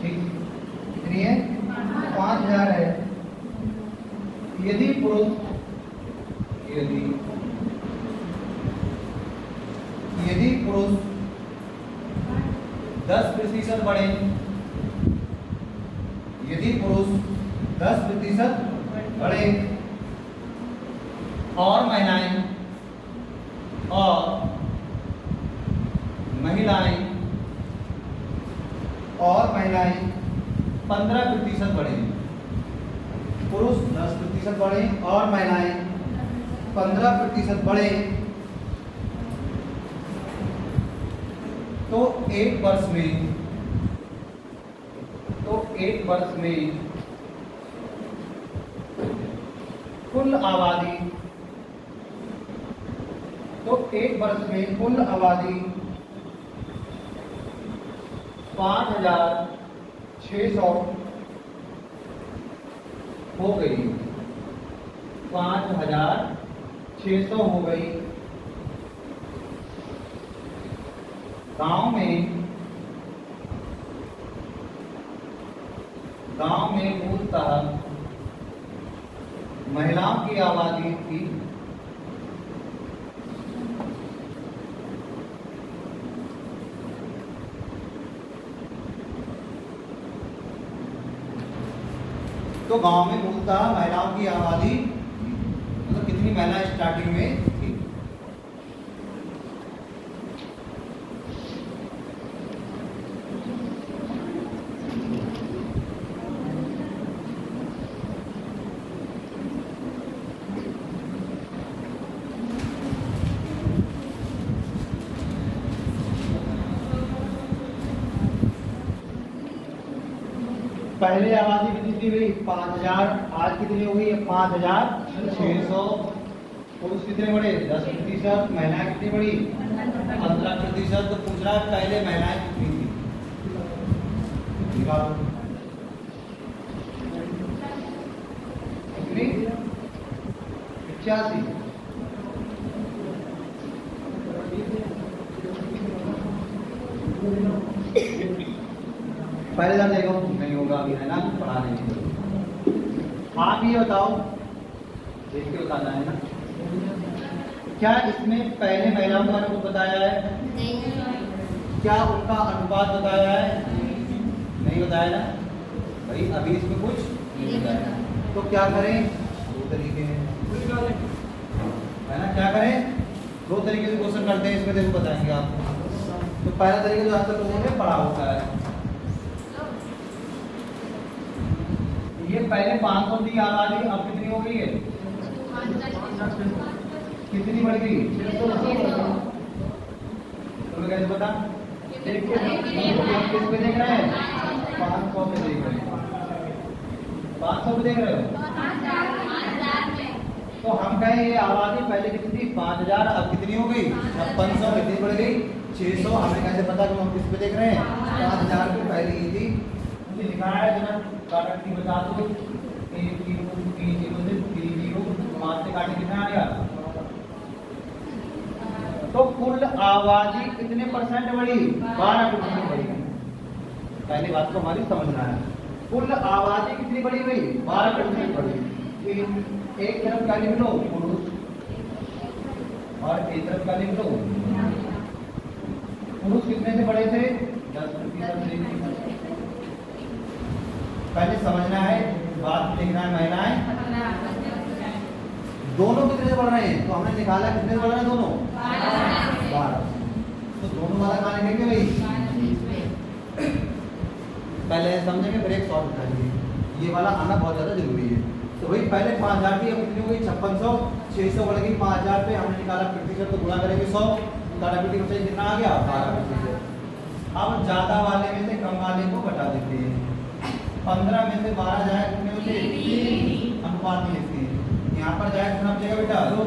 ठीक कितनी है 5000 है। यदि पुरुष 10% बढ़े, यदि पुरुष 10% बढ़े और महिलाएं 15% बढ़े, पुरुष 10% बढ़े और महिलाएं 15% बढ़े, तो एक वर्ष में कुल आबादी, तो एक वर्ष में कुल आबादी 5,600 हो गई, 5,600 हो गई। गांव में मूलतः महिलाओं की आबादी थी 'मतलब कितनी महिलाएं स्टार्टिंग में थी। पहले आबादी कितनी थी भाई? 5,000। आज कितनी हो गई है? 5,600। पुरुष कितने बढ़े? 10%। महिलाएं कितनी बढ़ी? 15%। तो पूछ रहा है पहले महिलाएं कितनी थी? निकालो। कितनी? 85। पहले बार देखो नहीं होगा अभी, है ना, पढ़ा नहीं। आप ये बताओ, देख के बताना है ना, क्या इसमें पहले महिलाओं का अनुपात बताया है? क्या उनका अनुपात बताया है? नहीं बताया ना भाई, अभी इसमें कुछ नहीं बताया। तो क्या करें? दो तरीके हैं, है ना। क्या करें? दो तरीके से क्वेश्चन करते हैं, इसमें देखो बताएंगे आपको। तो पहला तरीका जो आज तक लोगों ने पढ़ा होता है, ये पहले 500 थी आबादी, अब कितनी हो गई है? कितनी बढ़ गई? तुम्हें कैसे पता? किस पे देख रहे हैं? 500 पे देख रहे हैं। 500 पे देख रहे हो? तो हम कहें ये आबादी पहले कितनी थी? 5,000। अब कितनी हो गई? 500। कितनी बढ़ गई? 600। हमें कैसे पता कि हम किस पे देख रहे हैं? 5,000 पे पहले ये थी, लिखा है जरा काटती बता दो। 1 0 3 0 से 3 0 5 से काटे कितना आ गया? तो कुल आबादी कितने परसेंट बढ़ी? 12% बढ़ी। पहली बात को हमारी समझना है, कुल आबादी कितनी बढ़ी भाई? 12% बढ़ी। एक तरफ क्या लिख लो? पुरुष, और एक तरफ क्या लिख लो? पुरुष कितने से बढ़े थे? 10%। पहले समझना है, बात लिखना है। महिलाएं दोनों कितने से बढ़ रहे हैं? तो हमने निकाला कितने से बढ़ रहे हैं दोनों? 12। तो दोनों वाला कहाँ लिखेंगे भाई? पहले समझेंगे, फिर एक शॉर्ट उठाएंगे। ये वाला आना बहुत ज्यादा जरूरी है। तो भाई पहले 5,000 थी, अब कितनी हो गई? 5600। 600 बढ़ गई 5,000 पे, हमने निकाला प्रतिशत, तो गुणा करेंगे 100। कितना आ गया? 12%। अब ज्यादा वाले में से कम वाले को घटा देते हैं। 15 में से 12 जाए कितने होते? 3। अनुपात में लिखते हैं। यहाँ पर जाए कितना बचेगा बेटा? 2।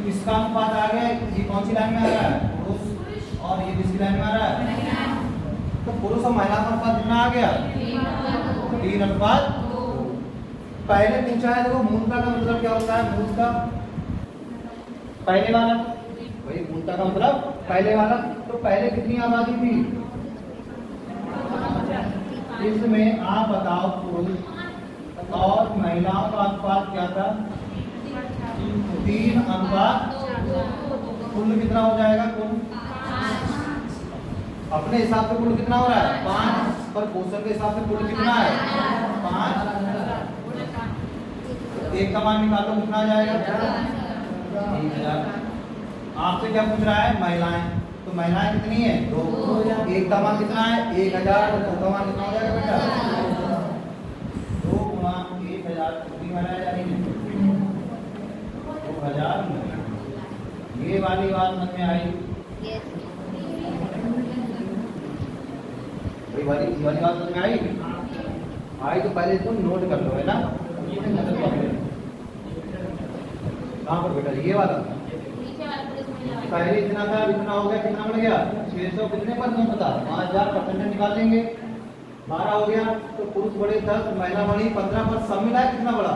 किसका अनुपात आ गया? ये कौन सी लाइन में आ रहा है? पुरुष। और ये किसकी लाइन में आ रहा है? तो पुरुष और महिला का अनुपात कितना आ गया? 3:2। पहले पूछा है, देखो मूलता का मतलब क्या होता है? मूलता पहले वाला, वही मूलता का मतलब पहले वाला। तो पहले कितनी आबादी थी? इसमें आप बताओ, पुरुष और महिलाओं का अनुपात क्या था? 3:2। कुल कितना हो जाएगा? कुल अपने हिसाब से कुल कितना हो रहा है? 5। पर क्वेश्चन के हिसाब से कुल कितना है? 5। एक का मान निकालो, कितना आ जाएगा? 3,000। आपसे क्या पूछ रहा है? महिलाएं। तो महिलाएं कितनी है? 2। एक का मान कितना है? 1,000। तो 2 का मान कितना हो जाएगा बेटा? 2 गुणा 1,000। कितनी महिलाएं जा रही हैं? 2,000। ये वाली बात समझ में आई? ये वाली बात समझ में आई? तो पहले तुम नोट कर लो, है ना। कहाँ पर बेटा? ये वाला पहले इतना था, इतना हो गया, कितना बढ़ गया? 600 कितने परसेंट बता? 5000 परसेंटेज निकाल लेंगे। 12 हो गया तो पुरुष बड़े 10, महिला बड़ी 15 पर सब मिला कितना बड़ा?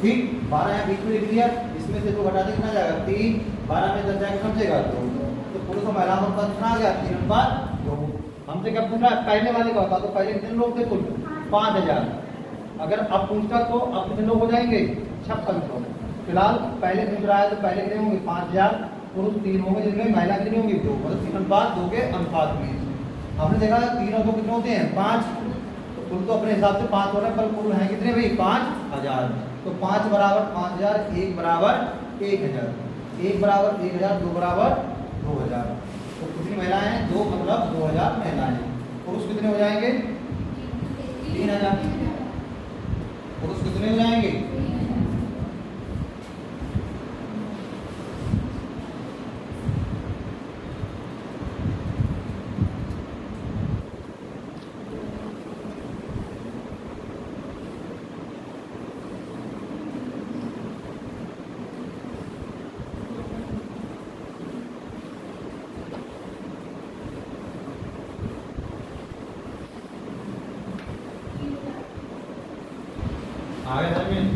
ठीक, 12 यहाँ बीच में लिख दिया, इसमें से 2 घटा दे कितना जाएगा? 3, 12 में 10 जाएगा समझेगा? तो पुरुष और महिला का कितना आ गया? 3:2। हमसे क्या पूछा? पहले वाले का बता। तो पहले कितने लोग थे कुल? 5000। अगर अब पूछता तो अब कितने लोग हो जाएंगे? 5600। फिलहाल पहले पूछ रहा है तो पहले कितने होंगे? 5000। पुरुष 3 होंगे जिनमें महिला कितनी होंगी? 2। मतलब 3:2 के अनुपात में हमने देखा 3 और 2 कितने होते हैं? 5। तो कुल तो अपने हिसाब से 5 हो रहे हैं, पर कुल है कितने भाई? 5000। तो 5 बराबर 5000, 1 बराबर 1000, 1 बराबर 1000, 2 बराबर 2000। तो कितनी महिलाएं हैं? 2 मतलब 2000 महिलाएं। पुरुष कितने हो जाएंगे? 3000। पुरुष कितने हो जाएंगे? आगे जमीन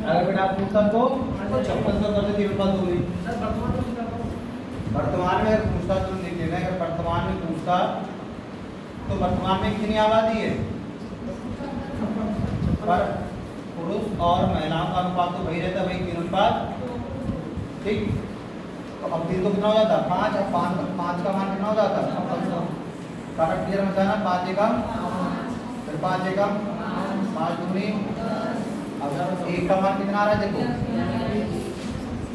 अगर बेटा आप पूछता तो 5600 कर देती है। बात हो गई। वर्तमान में अगर पूछता तो लिख लेना। अगर वर्तमान में पूछता तो वर्तमान में कितनी आबादी है? पर पुरुष और महिलाओं का अनुपात तो वही रहता है भाई, 3:2। ठीक, तो अब 3 तो कितना हो जाता? 5। अब 5 का मान कितना हो जाता? 5600। कारण क्लियर में जाना। 5 एकम, फिर 5 एकम, 5 दूनी। अब 1 का मान कितना आ रहा है देखो।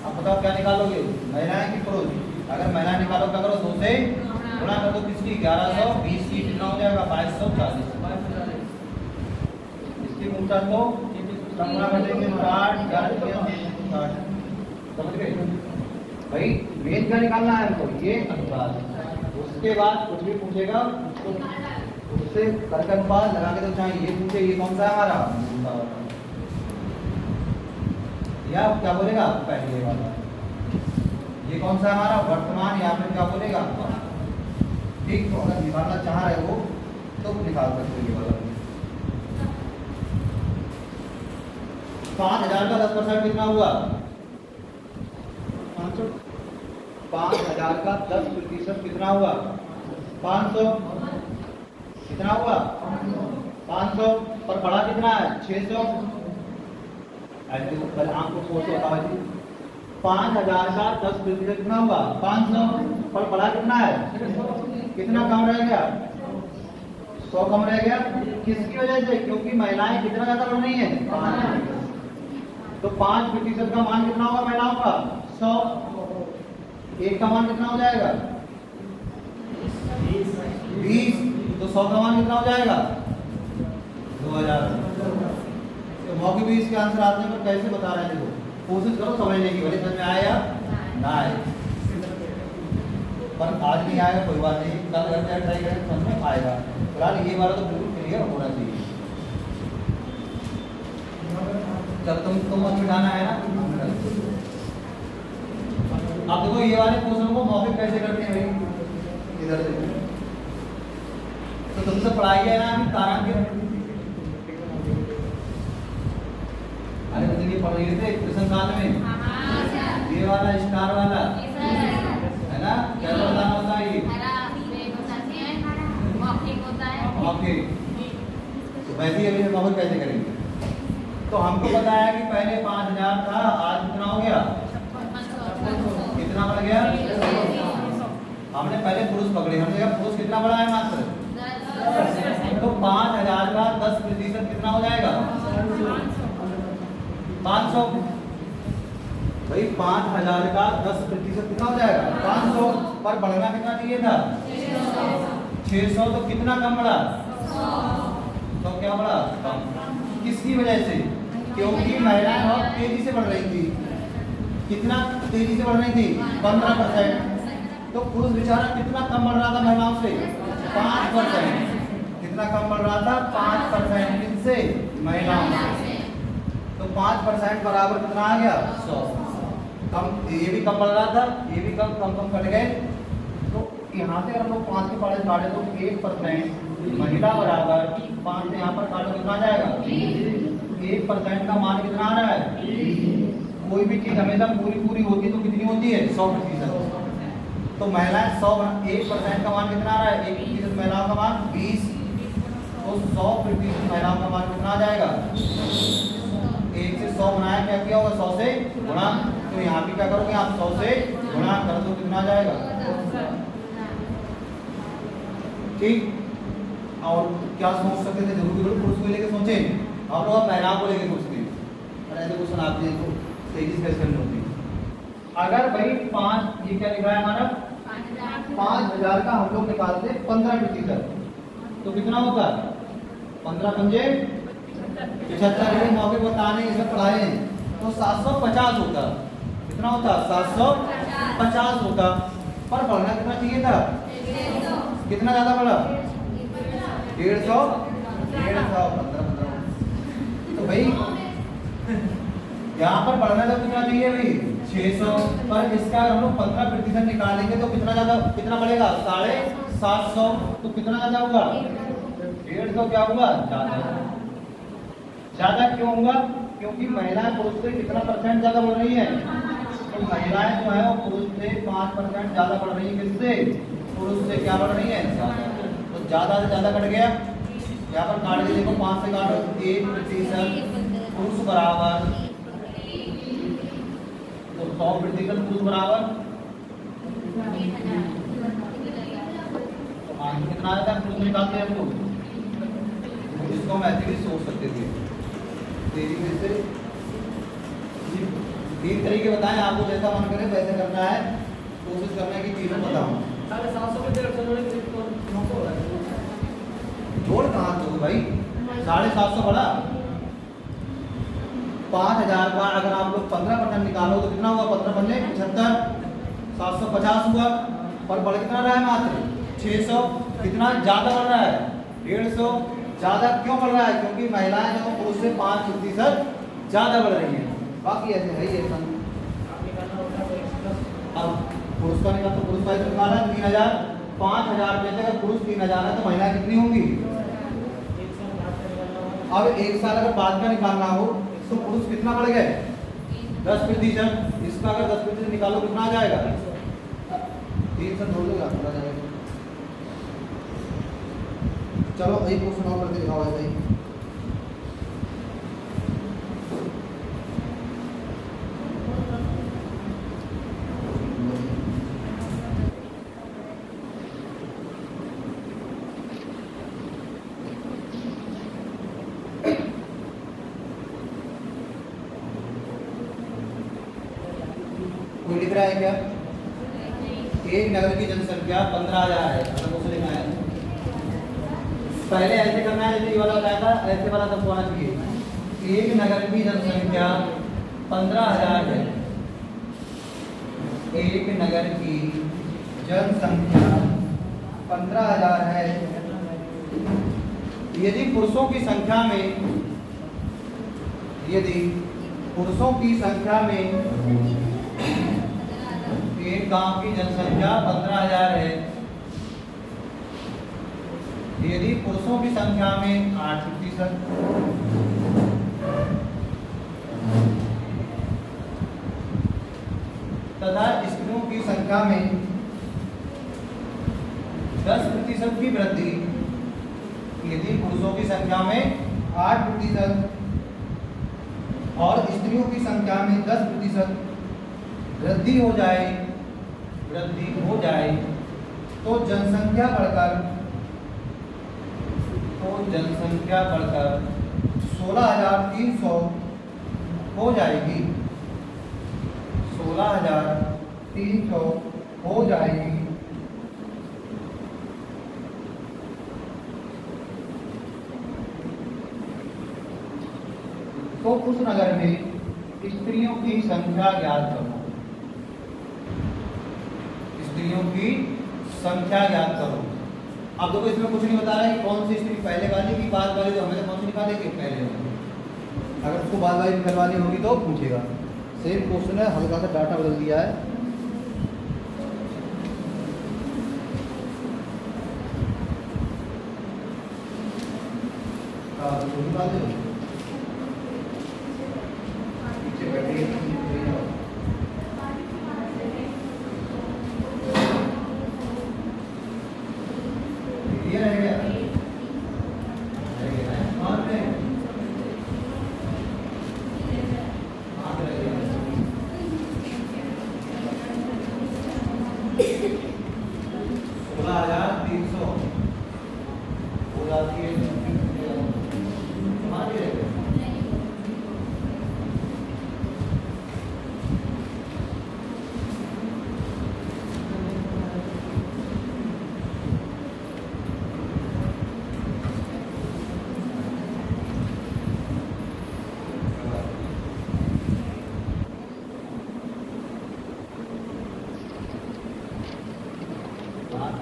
अब बताओ क्या निकालोगे? महिलाएं कि पुरुष? अगर महिलाएं निकालो क्या करो? 2 से गुणा कर दो। किसकी? 1120 की। कितना हो जाएगा? 2240। इसकी पूछा तो गुणा कर देंगे 60, 11 समझ गए भाई? मेन क्या निकालना है हमको? ये अनुपात। उसके बाद कुछ भी पूछेगा तो उससे करके अनुपात लगा के तो चाहे ये पूछे ये कौन सा है हमारा, या क्या बोलेगा पहले वाला, ये कौन सा है हमारा वर्तमान, या फिर क्या बोलेगा। ठीक, तो अगर निकालना चाह रहे हो तो निकाल सकते हो ये वाला। 5000 का 10% कितना हुआ? 5000 का 10% कितना हुआ? 500। कितना हुआ? 500 पर बड़ा कितना है? 600। ऐसे तो पहले आपको सोच बताओ जी। 5000 का 10% कितना हुआ? 500 पर बड़ा कितना है? कितना कम रह गया? 100 कम रह गया। किसकी वजह से? क्योंकि महिलाएं कितना ज्यादा बढ़ रही है? 5। तो 5% का मान कितना होगा महिलाओं का? 100। 1 का मान कितना हो जाएगा? 20। तो 100 का मान कितना हो जाएगा? 2000। तो मौके भी इसके आंसर आने पर कैसे बता रहे हैं देखो, कोशिश करो समझने की, भले समझ में आए या ना आए। पर आज नहीं आएगा कोई बात नहीं, कल करके ट्राई करें समझ में आएगा। फिलहाल ये वाला तो बिल्कुल क्लियर होना चाहिए। जब तुम मत मिटाना है ना। अब देखो ये वाले क्वेश्चन को मौके कैसे करते हैं भाई, इधर से तो तुमसे पढ़ाई है ना अभी तारांकित। अरे मतलब ये पढ़ रहे थे कृष्ण काल में, ये वाला स्टार वाला है ना, क्या बताना होता है ये? ओके, तो वैसे ही अभी मौके कैसे करेंगे? तो हमको बताया कि पहले 5000 था, आज कितना हो गया? कितना बढ़ गया? हमने पहले पुरुष पकड़े, हमने कहा पुरुष कितना बढ़ा है मात्र, तो 5000 का 10% कितना हो जाएगा? 500। भाई 5000 का 10% कितना हो जाएगा? 500। पर बढ़ना कितना चाहिए था? 600। तो कितना कम बढ़ा? तो क्या बढ़ा? कम। किसकी वजह से? क्योंकि महिलाएं बहुत तेजी से बढ़ रही थी। कितना तेजी से बढ़ रही थी? 15%। तो पुरुष बेचारा कितना कम बढ़ रहा था महिलाओं से? 5%। कितना कम बढ़ रहा था? 5%। किससे? महिलाओं से। तो 5% बराबर कितना आ गया? 100। कम, ये भी कम बढ़ रहा था, ये भी कम कम कम कट गए। तो यहाँ से अगर हम लोग 5 के पाले काटे तो 1% महिला बराबर 5 से यहाँ पर काटो कितना आ जाएगा? 1% का मान कितना आ रहा है? कोई भी चीज हमेशा पूरी होती है तो कितनी होती है? 100%। तो महिलाएं 1% का मान कितना आ रहा है? 1% महिलाओं का मान 20। तो 100% महिलाओं का मान कितना आ जाएगा? 1 से 100 बनाया, क्या किया होगा? 100 से गुणा। तो यहाँ भी क्या करोगे आप? 100 से गुणा कर दो, कितना आ जाएगा? ठीक। और क्या सोच सकते थे? जरूर पुरुष को लेकर सोचे, हम लोग महिलाओं को लेकर सोचते हैं। और ऐसे क्वेश्चन आते हैं तो तेजी से करनी होती है। अगर भाई 5, ये क्या लिखा है हमारा? 5000 का हम लोग निकालते 15%, तो कितना होगा? 15 पंजे 75। मौके बताने इसे पढ़ाए तो 750 होता। कितना होता? 750 होता। पर बढ़ना कितना चाहिए था? कितना ज्यादा बढ़ा? 150। 15। तो भाई यहाँ पर बढ़ना तो कितना चाहिए भाई? 600। पर इसका हम लोग 15% निकालेंगे तो कितना ज्यादा, कितना बढ़ेगा? 750। तो कितना ज्यादा होगा? 150। क्या होगा? ज्यादा क्यों होगा? क्योंकि महिलाएं पुरुष से कितना % ज्यादा बढ़ रही है? तो महिलाएं जो है वो पुरुष से 5% ज्यादा बढ़ रही है। किससे? पुरुष से। क्या बढ़ रही है? तो ज्यादा से ज्यादा कट गया। यहाँ पर काट के देखो, 5 से काटो 1% पुरुष बराबर, तो 100% पुरुष बराबर, तो आंसर कितना आया था? पुरुष निकालते हैं हम लोग। इसको हम ऐसे भी सोच सकते थे तेजी में से। 3 तरीके बताएं, आपको जैसा मन करे वैसे करना है। कोशिश करना है कि तीनों बताऊं।
750 के 150 तो 900 हो रहा है।
जोड़ कहाँ दोगे भाई? 750 बढ़ा। 5000 का अगर आप लोग 15% निकालो तो कितना हुआ? 15 पंजे 75। 750 हुआ। पर बढ़ कितना रहा है? मात्र 600। कितना ज्यादा बढ़ रहा है? 150। ज्यादा क्यों बढ़ रहा है? क्योंकि महिलाएं जो पुरुष से 5% ज्यादा बढ़ रही हैं। बाकी ऐसे है ही ऐसा। अब पुरुष का निकाल तो पुरुष का निकाला 3000। 5000 में से अगर पुरुष 3000 है तो महिलाएं कितनी होंगी? अब 1 साल अगर बाद का निकालना हो तो पुरुष कितना बढ़ गए? 10%। इसका अगर 10% निकालो कितना आ जाएगा? 3 से 2 आ जाएगा। चलो एक क्वेश्चन और करके दिखाओ ऐसे ही। कोई लिख रहा है क्या? एक नगर की जनसंख्या 15000 है। मतलब लिखना है, पहले ऐसे करना है जैसे ये वाला बताया था, ऐसे वाला सबको आना चाहिए। एक नगर की जनसंख्या 15000 है। एक नगर की जनसंख्या 15000 है। यदि पुरुषों की संख्या में, यदि पुरुषों की संख्या में एक गांव की जनसंख्या 15000 है, यदि पुरुषों की संख्या में 8% तथा स्त्रियों की संख्या में 10% की वृद्धि, यदि पुरुषों की संख्या में 8% और स्त्रियों की संख्या में 10% वृद्धि हो जाए वृद्धि हो जाए तो जनसंख्या बढ़कर 16,300 हो जाएगी। 16,300 हो जाएगी। तो उस नगर में स्त्रियों की संख्या ज्ञात करो। स्त्रियों की संख्या ज्ञात करो। अब देखो इसमें कुछ नहीं बता रहा है कि कौन सी स्त्री पहले वाली की बाद वाली, तो हमें कौन सी निकाले कि पहले वाली। अगर उसको बाद वाली निकलवानी होगी तो पूछेगा। सेम क्वेश्चन है, हल्का सा डाटा बदल दिया है। ये रहेगा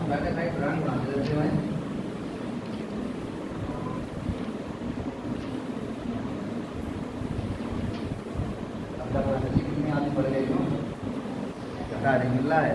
बैठे भाई पुरानी बनाते रहते हैं। में आदमी बढ़ गई हो, मिल रहा है।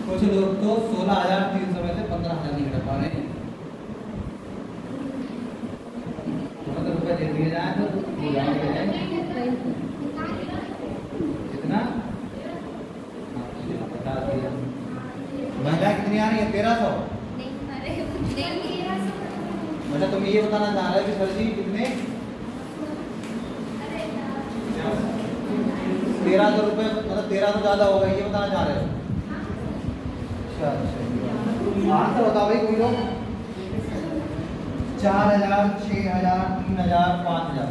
कुछ लोग तो 16,300 में से 15,000 नहीं घटा पा रहे हैं। तो रुपए दे दिए जाए तो हो जाएंगे कितना? महंगाई कितनी आ रही है? 1300। मतलब तुम ये बताना चाह रहे हो कि सर जी कितने 1300 रुपए, मतलब 1300 ज्यादा हो गए, ये बताना चाह रहे हो? आंसर बताओ भाई कोई लोग। 4,000, 6,000, 3,000, 5,000।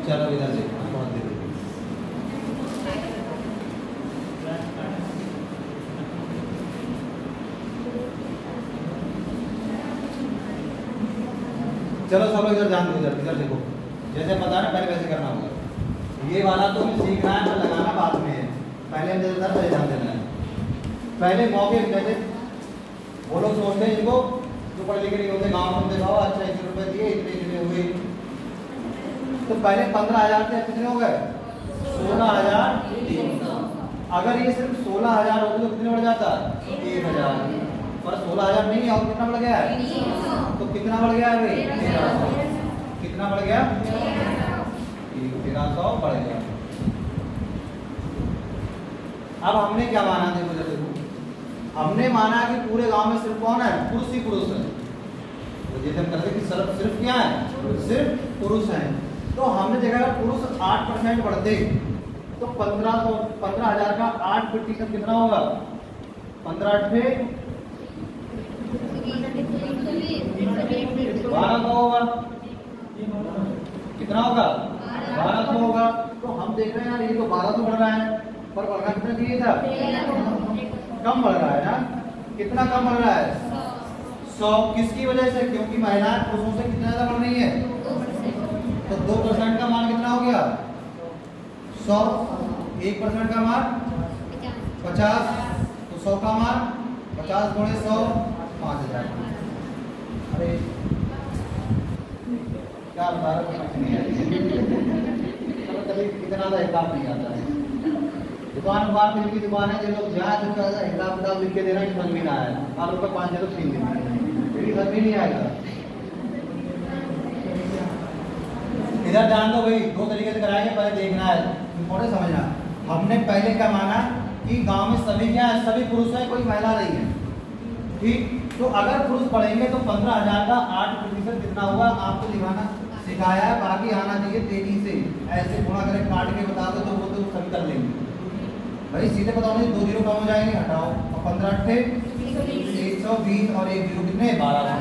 चलो इधर से बहुत दे दो। चलो सब लोग इधर ध्यान दो, इधर देखो। जैसे पता ना पहले वैसे करना होगा। ये वाला तो सीखना है, पर लगाना बाद में है। पहले हम जैसे पहले ध्यान देना है। पहले मौके जैसे वो लोग सोचते हैं इनको जो पढ़े लिखे नहीं होते, गाँव में दिखाओ अच्छा इतने रुपए दिए, इतने हुए। तो पहले 15,000 थे, कितने हो गए? 16,300। अगर ये सिर्फ 16,000 होते तो कितने बढ़ जाता? 1,000। पर 16,000 नहीं है, और कितना बढ़ गया है? तो कितना बढ़ गया है भाई? 1300। कितना बढ़ गया? 1300 बढ़ गया। अब हमने क्या माना? देखो हमने माना कि पूरे गांव में सिर्फ कौन है? पुरुष ही पुरुष है। तो जैसे हम कहते हैं कि सिर्फ क्या है? सिर्फ पुरुष हैं। तो हमने देखा अगर पुरुष 8% बढ़ते तो 15,000 का 8% कितना होगा? 15 अट्ठे 1200 होगा। कितना होगा? 1200 होगा। तो हम देख रहे हैं यार ये तो 1200 बढ़ रहा है, पर बढ़ना कितना चाहिए था? कम बढ़ रहा है ना। कितना कम बढ़ रहा है? 100। किसकी वजह से? क्योंकि महिलाएं पुरुषों से कितना ज्यादा बढ़ रही है? तो 2% का मान कितना हो गया? 100। 1% का मान 50। तो 100 का मान 50 गुणे 100 5000। अरे क्या बता रहा हूँ, समझ नहीं आ रही है। कभी इतना सा हिसाब नहीं आता है। दुकान बार की दुकान है, जो लोग जहाँ जो हिसाब किताब लिख के दे रहे हैं समझ में ना आया। 5 रुपये 5 तो 3 दिन फिर समझ में नहीं आएगा। इधर जान दो भाई, 2 तरीके से कराएंगे, पहले देखना है, इम्पोर्टेंट समझना। हमने पहले क्या माना कि गांव में सभी क्या है? सभी पुरुष है, कोई महिला नहीं है। ठीक, तो अगर पुरुष पढ़ेंगे तो 15,000 का 8% कितना हुआ आपको दिखाना सिखाया है। बाकी आना चाहिए तेजी से, ऐसे गुणा करें काट के बता दो तो वो तो सभी कर लेंगे भाई। सीधे बताओ नहीं, 2 जीरो कम हो जाएंगे, हटाओ। और 15 अट्ठे 120 और 1 जीरो कितने? 1200।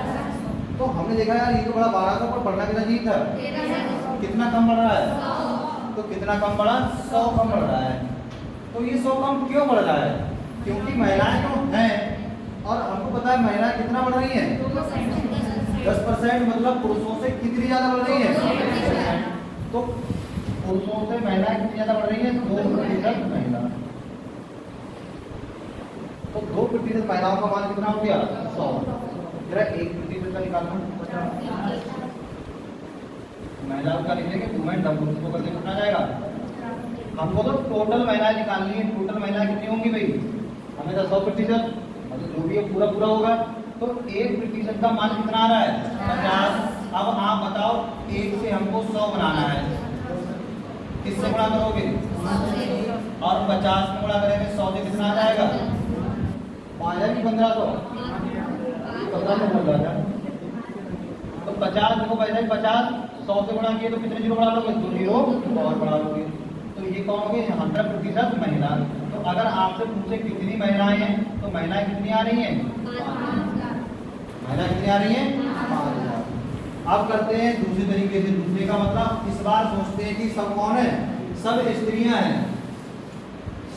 तो हमने देखा यार ये तो बड़ा 1200 पर बढ़ना कितना चाहिए था? कितना कम बढ़ रहा है? तो कितना कम बढ़ा? 100 कम बढ़ रहा है। तो ये 100 कम क्यों बढ़ रहा है? क्योंकि महिलाएं तो हैं और हमको पता है महिलाएं कितना बढ़ रही हैं? 10%। मतलब पुरुषों से कितनी ज्यादा बढ़ रही है? तो पुरुषों से महिलाएं कितनी ज्यादा बढ़ रही है? 2% महिला। तो 2% महिलाओं का मान कितना हो गया? 100। जरा 1% का निकालना। महिलाओं का लिखेंगे 2 में डबल को करके कितना जाएगा? हमको तो टोटल महिलाएं निकालनी है। टोटल महिलाएं कितनी होंगी भाई? हमें तो 100%, मतलब जो भी पूरा पूरा होगा। तो 1% का मान कितना आ रहा है? 50। अब आप बताओ 1 से हमको 100 बनाना है, किससे गुणा करोगे? और 50 में गुणा करेंगे 100 से कितना आ जाएगा? 1500। 1500 बोल रहा था। तो 50 देखो पहले 50 100 से गुणा किए तो कितने जीरो बढ़ा लोगे? 2 जीरो और बढ़ा लोगे। तो ये कौन हो गए? 100% महिला। तो अगर आपसे पूछे कितनी महिलाएं हैं तो महिलाएं कितनी आ रही हैं? महिलाएं कितनी आ रही हैं? 5000। अब करते हैं दूसरे तरीके से। दूसरे का मतलब इस बार सोचते हैं कि सब कौन है? सब स्त्रियां हैं।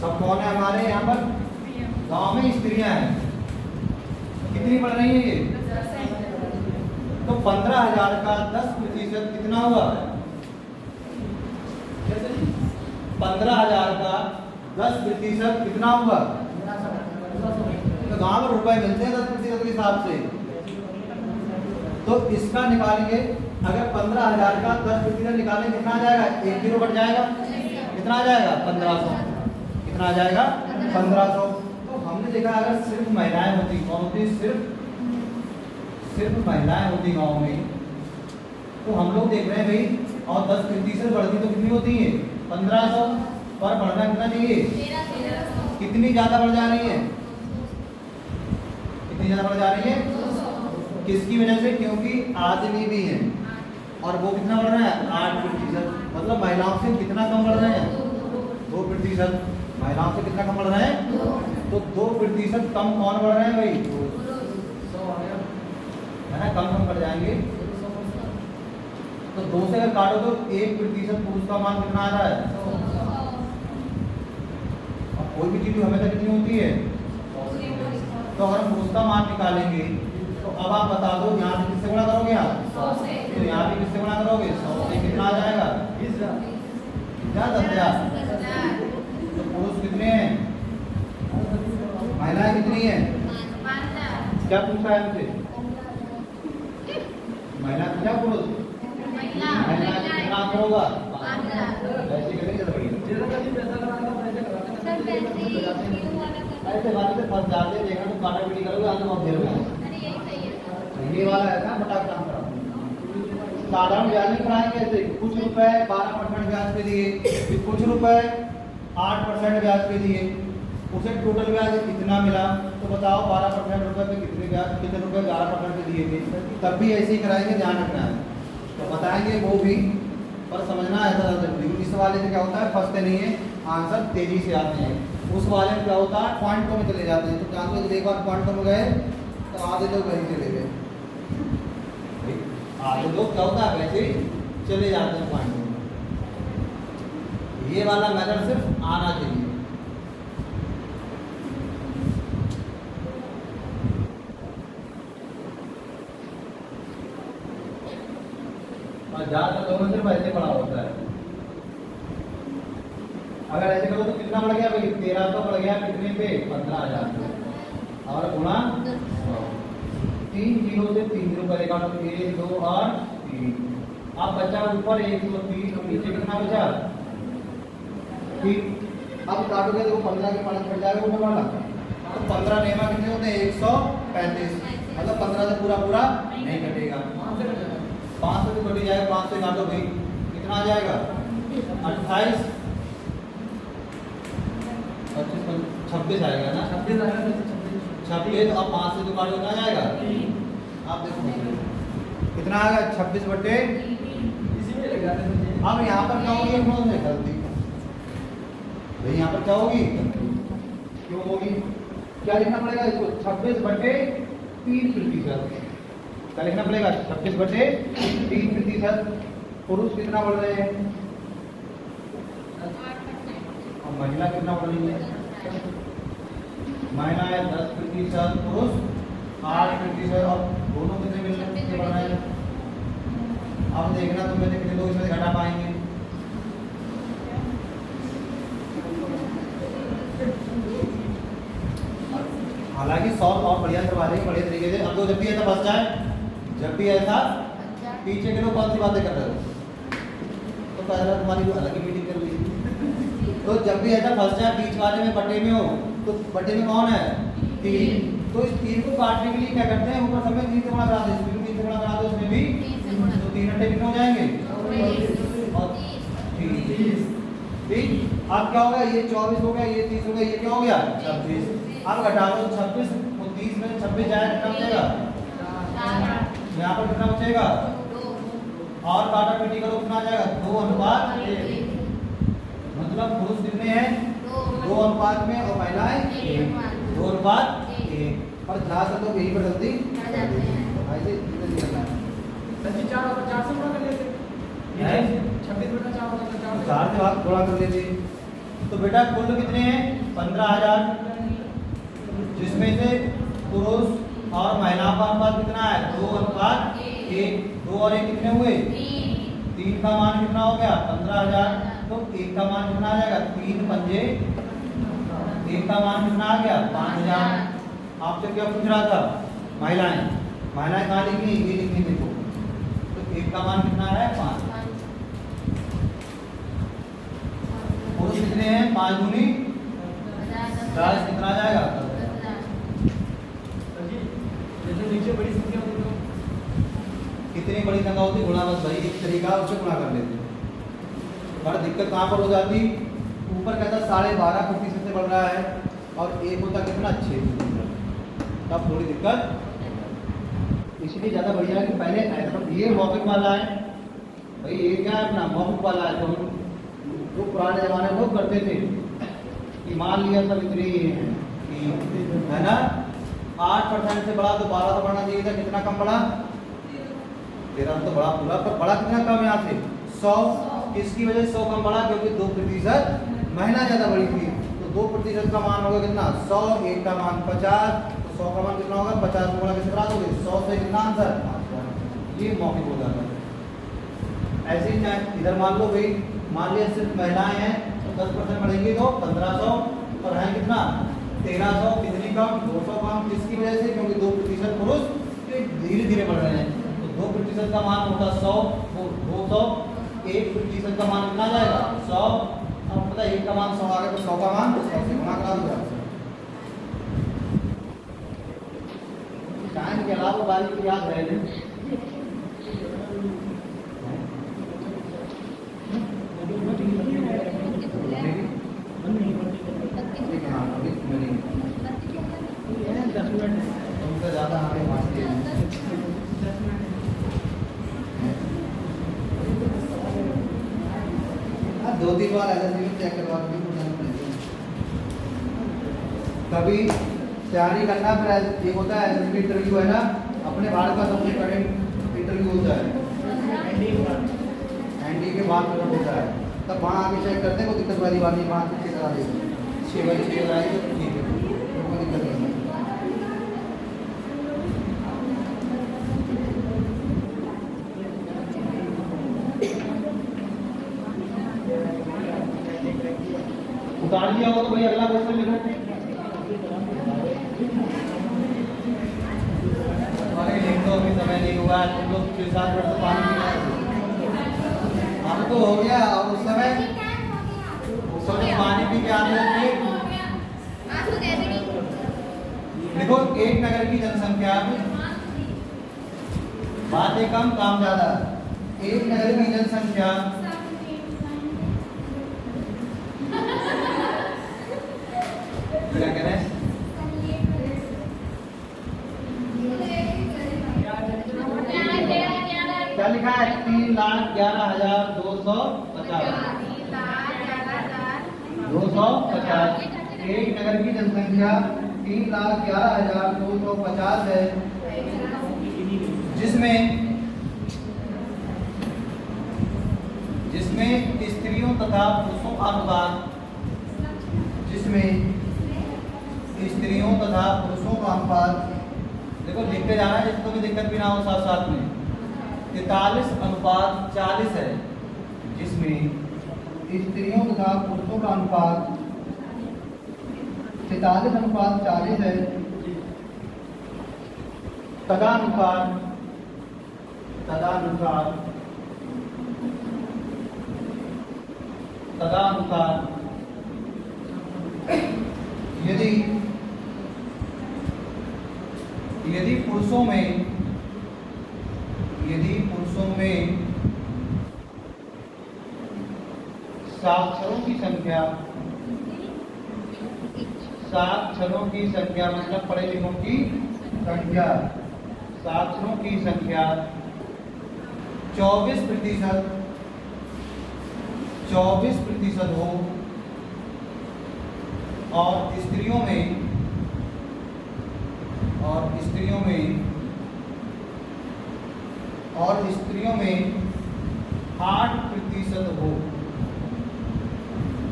सब कौन है हमारे यहाँ पर? गांव में स्त्रियां हैं। कितनी बढ़ रही है ये? तो 15,000 का 10% कितना हुआ? 15,000 का 10% कितना हुआ? तो गांव में रुपए मिलते हैं 10% के हिसाब से। तो इसका निकालेंगे, अगर 15,000 का 10% निकालेंगे कितना आ जाएगा? 1 जीरो बढ़ जाएगा। कितना आ जाएगा? 1500। कितना आ जाएगा? 1500। तो हमने देखा अगर सिर्फ महिलाएं होती, कौन होती? सिर्फ महिलाएं होती गाँव में, तो हम लोग देख रहे हैं भाई, और 10% बढ़ती तो कितनी होती है? 1500। पर बढ़ना कितना चाहिए? कितनी ज्यादा बढ़ जा रही है? कितनी ज्यादा बढ़ जा रही है? किसकी वजह से? क्योंकि आदमी भी है और वो कितना बढ़ रहा है? 8%। मतलब महिलाओं से कितना कम बढ़ रहे हैं? 2%। महिलाओं से कितना कम बढ़ रहे हैं? तो 2% कम कौन बढ़ रहे हैं भाई? है ना, कम बढ़ जाएंगे। तो 2 से अगर काटो तो 1% पुरुष का मान कितना आ रहा है? अब कोई भी चीज हमेशा कितनी होती है? तो अगर हम पुरुष का मान निकालेंगे तो अब आप बता दो यहाँ से किससे गुणा करोगे? आप 100 से। तो यहाँ भी किससे गुणा करोगे? 100 से। कितना आ जाएगा? 10,000। तो पुरुष कितने हैं? महिलाएं कितनी हैं? क्या पूछा है हमसे? महिला क्या पुरुष? महिला कितना होगा? ऐसे करेंगे तो ऐसे बात से फंस जाते, देखा तो काटा पीटी करोगे, आज बहुत देर में ये वाला है ना फटाक काम करा। साधारण ब्याज नहीं कराएंगे ऐसे, कुछ रुपए 12% ब्याज पे दिए, कुछ रुपए 8% ब्याज पे दिए, उसे टोटल ब्याज कितना मिला? तो बताओ 12% रुपए पे कितने ब्याज, कितने रुपए 11% पे दिए थे? तब भी ऐसे ही कराएंगे, ध्यान रखना है। तो बताएंगे वो भी, पर समझना ऐसा जरूरी। इस वाले से क्या होता है? फंसते नहीं है, आंसर तेजी से आते हैं। उस वाले में क्या होता है, पॉइंटों में चले जाते हैं। तो जानते हो एक बार पॉइंटों में गए तो आधे लोग वहीं चले गए, आधे लोग क्या होता है वैसे ही चले जाते हैं पॉइंटों में। ये वाला मेथड सिर्फ आना चाहिए। और ज्यादातर लोगों में सिर्फ ऐसे पड़ा होता है। अगर ऐसे करो तो कितना बढ़ गया भाई, 1300 बढ़ गया कितने पे, 15,000 और गुणा 3 0 से 3 0 करेगा तो 1 2 और 3। अब बचा ऊपर 1 2 3 और नीचे कितना बचा 3। अब काटोगे तो 15 के 5 बढ़ जाएगा ऊपर वाला, तो 15 नेमा कितने होते हैं 135, मतलब 15 से पूरा पूरा नहीं कटेगा, 5 से कट जाएगा। 5 से काटो भाई कितना आ जाएगा 28 26 आएगा ना,
26 आएगा।
26। अब 5 से तो काटो कितना जाएगा, आप देखो कितना आएगा 26 बटे।
इसी में लगा देते हैं।
अब यहाँ पर क्या होगी, एक नोट में गलती भाई, यहाँ पर क्या होगी, क्यों होगी, क्या लिखना पड़ेगा इसको 26 बटे 3%। क्या लिखना पड़ेगा 26 बटे 3%। पुरुष कितना बढ़ रहे हैं और महिला कितना बढ़ रही है, महिला है 10%, पुरुष 8% और दोनों कितने मिलने के बढ़ रहे हैं। अब देखना तुम्हें कितने लोग इसमें घटा पाएंगे। हालांकि सॉल्व और बढ़िया करवा देंगे बढ़िया तरीके से। अब तो जब भी ऐसा फंस जाए, जब भी ऐसा पीछे के लोग कौन सी बातें कर रहे हो, तो पहले तुम्हारी अलग ही मीटिंग कर ली। तो जब भी ऐसा फंस जाए बीच वाले में बटे में हो, तो बटे में कौन है 3, तो इस 3 को काटने के लिए क्या करते हैं, ऊपर समय 3 से गुणा करा दो, इसमें 3 से गुणा करा दो, उसमें भी तो 3 घंटे कितने हो जाएंगे और 30। ठीक, अब क्या होगा, ये 24 हो गया, ये 30 हो गया, ये क्या हो गया 26। अब घटा दो 26 को 30 में 26 जाए कितना बचेगा, यहाँ पर कितना बचेगा, और काटा पीटी करो कितना आ जाएगा 2:1। मतलब पुरुष कितने हैं 2 अनुपात में और महिलाएं 2:1। पर ज्यादातर लोग यही पर गलती ऐसे करना है।
4 से गुणा कर लेते हैं, 26 बटा 4 होगा,
4 से भाग थोड़ा कर लेते। तो बेटा कुल कितने हैं 15,000, जिसमें से पुरुष और महिला का अनुपात कितना है 2:1। 2 और 1 कितने हुए 3 का मान कितना हो गया 15,000। तो 1 का मान कितना आ जाएगा 3 पंजे, 1 का मान कितना आ गया 5,000। आपसे क्या पूछ रहा था, महिलाएं कहाँ लिखनी, ये लिखनी देखो। तो 1 का मान कितना है 5। पुरुष कितने हैं 5 दूनी 10, कितना आ जाएगा।
जैसे नीचे बड़ी संख्या होती है,
कितनी बड़ी संख्या होती गुणा, बस भाई एक तरीका उससे गुणा कर लेते हैं। पर दिक्कत कहाँ पर हो जाती, ऊपर कहता 12.5% से बढ़ रहा है और एक होता कितना 6%, तब थोड़ी दिक्कत। इसलिए ज़्यादा बढ़िया है कि पहले ऐसा, ये मौखिक वाला है भाई, ये क्या है अपना मौखिक वाला है। तो जो पुराने जमाने में लोग करते थे कि मान लिया सब इतने ही है ना, 8% से बढ़ा तो 12 तो बढ़ना चाहिए था, कितना कम बढ़ा 13 तो बढ़ा पूरा, पर बढ़ा कितना कम यहाँ से 100। किसकी वजह से 100 कम बढ़ा, क्योंकि 2% महिला ज़्यादा बढ़ी थी। तो 2% का मान होगा कितना 100, 1 का मान 50, तो 100 का मान कितना होगा 50 गुणा किससे बढ़ा दोगे 100 से, कितना आंसर 5। ये मौखिक हो जाता है। ऐसे ही चाहे इधर मान लो भाई, मान लिया सिर्फ महिलाएं हैं तो 10% बढ़ेंगी तो 1500, और है कितना 1300, कितनी कम 200 कम। किसकी वजह से, क्योंकि 2% पुरुष धीरे धीरे बढ़ रहे हैं। तो 2% का मान होता 100, वो 200, 1% का मान कितना जाएगा 100। अब पता है 1 का मान 100 आ गया, तो 100 का मान 100 से गुणा करा दो। टाइम के अलावा बारी याद रहे तुमसे ज़्यादा हमें मानते हैं। हाँ 2-3 बार ऐसा चेक करवा कभी तैयारी करना, फिर एक होता है एसएसबी इंटरव्यू है ना, अपने भारत का सबसे करेंट इंटरव्यू होता है एनडी के बाद होता है, तब वहाँ आके चेक करते हैं, कोई दिक्कत वाली बात नहीं, वहाँ चेक करा देंगे 6/6 कराएंगे तो ठीक है, कोई दिक्कत नहीं है। उतार दिया हो तो भाई अगला क्वेश्चन लिखो। अरे लिख दो, अभी समय नहीं हुआ, तुम लोग 6-7 मिनट तो पानी पीना है। अब तो हो गया, और उस समय पानी पी के आते थे। देखो, एक नगर की जनसंख्या, बातें कम काम ज्यादा। एक नगर की जनसंख्या क्या कह रहे हैं? क्या लिखा है? 3,11,250। 250। एक नगर की जनसंख्या 3,11,250 है, जिसमें स्त्रियों तथा पुरुषों का अनुपात, देखो लिखते जाना है, जिसको भी दिक्कत भी ना हो साथ साथ में, 43:40 है, जिसमें स्त्रियों तथा पुरुषों का अनुपात 43:40 है। तदनुसार यदि पुरुषों में साक्षरों की संख्या मतलब पढ़े लिखों की संख्या, साक्षरों की संख्या 24% हो, और स्त्रियों में 8% हो।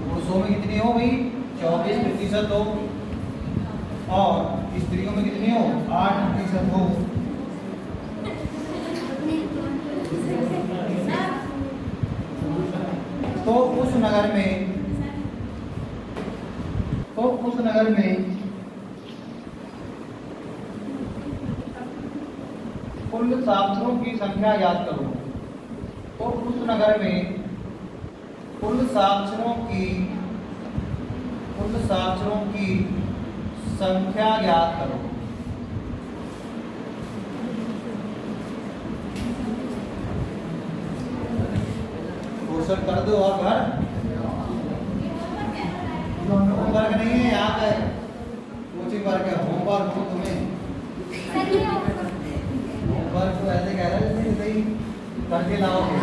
पुरुषों में कितनी हो भाई? 24% हो, और स्त्रियों में कितनी हो? 8% हो। तो उस नगर में कुल साक्षरों की संख्या याद करो। तो उस नगर में कुल साक्षरों की संख्या याद करो। क्वेश्चन कर दो और घर होमवर्क नहीं है, याद है, कोचिंग वर्क है, होमवर्क हो तुम्हें। होमवर्क तो ऐसे कह रहे हैं सही करके लाओगे।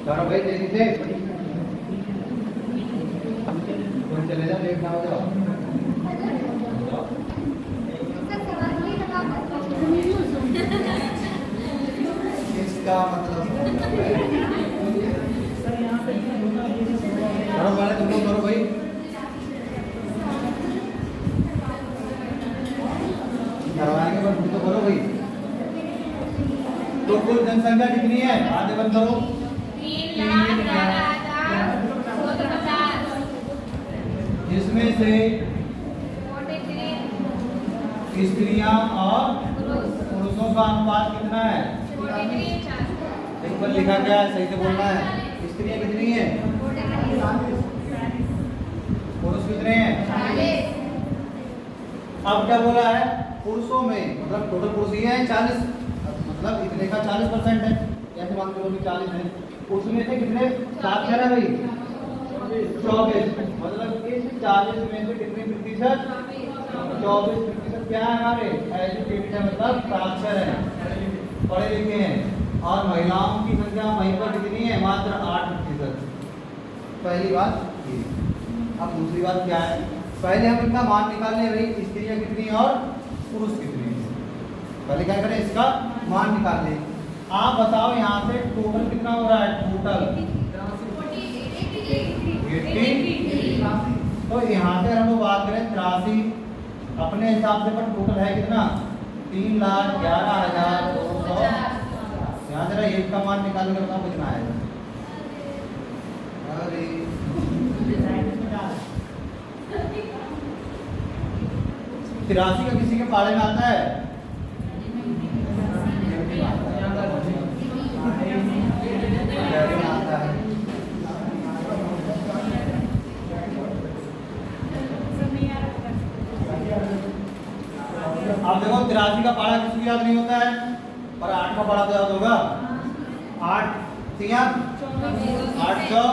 चलो भाई तेजी से चले जाओ, लेट ना हो जाओ। इसका मतलब करो वाले तुम लोग करो भाई। करवाने के बाद तुम तो करो भाई। तो कुल जनसंख्या कितनी है? आधे बंद करो। 3,11,250, जिसमें से स्त्रियां और पुरुषों का अनुपात कितना है? एक बार लिखा गया है, सही से बोलना है। स्त्रियां कितनी हैं? पुरुष कितने हैं? अब क्या बोला है? पुरुषों में मतलब टोटल पुरुष ही है 40, मतलब इतने का 40% है, कैसे मान लो 40 है। उसमें से कितने साक्षर है भाई? 24, मतलब 40 में से कितने प्रतिशत? 24% क्या है हमारे? एजुकेटेड है, मतलब साक्षर है, पढ़े लिखे हैं। और महिलाओं की संख्या वहीं पर कितनी है? मात्र 8%। पहली बात ये। अब दूसरी बात क्या है? पहले हम इनका मान निकालने रही स्त्रियां कितनी और पुरुष कितने। पहले क्या करें? इसका मान निकाल लें। आप बताओ यहाँ से टोटल कितना हो रहा है? टोटल 80। तो यहाँ से हम लोग बात करें 83 अपने हिसाब से, पर टोटल है कितना? 3,11,200। यहाँ जरा एक का मान निकाल कर बताओ कितना आएगा? अरे 83 का किसी के पाले में आता है? आता है। अब देखो 83 का पारा किसी को याद नहीं होता है, पर 8 का पारा तो याद होगा। 8 तिया 8 चौक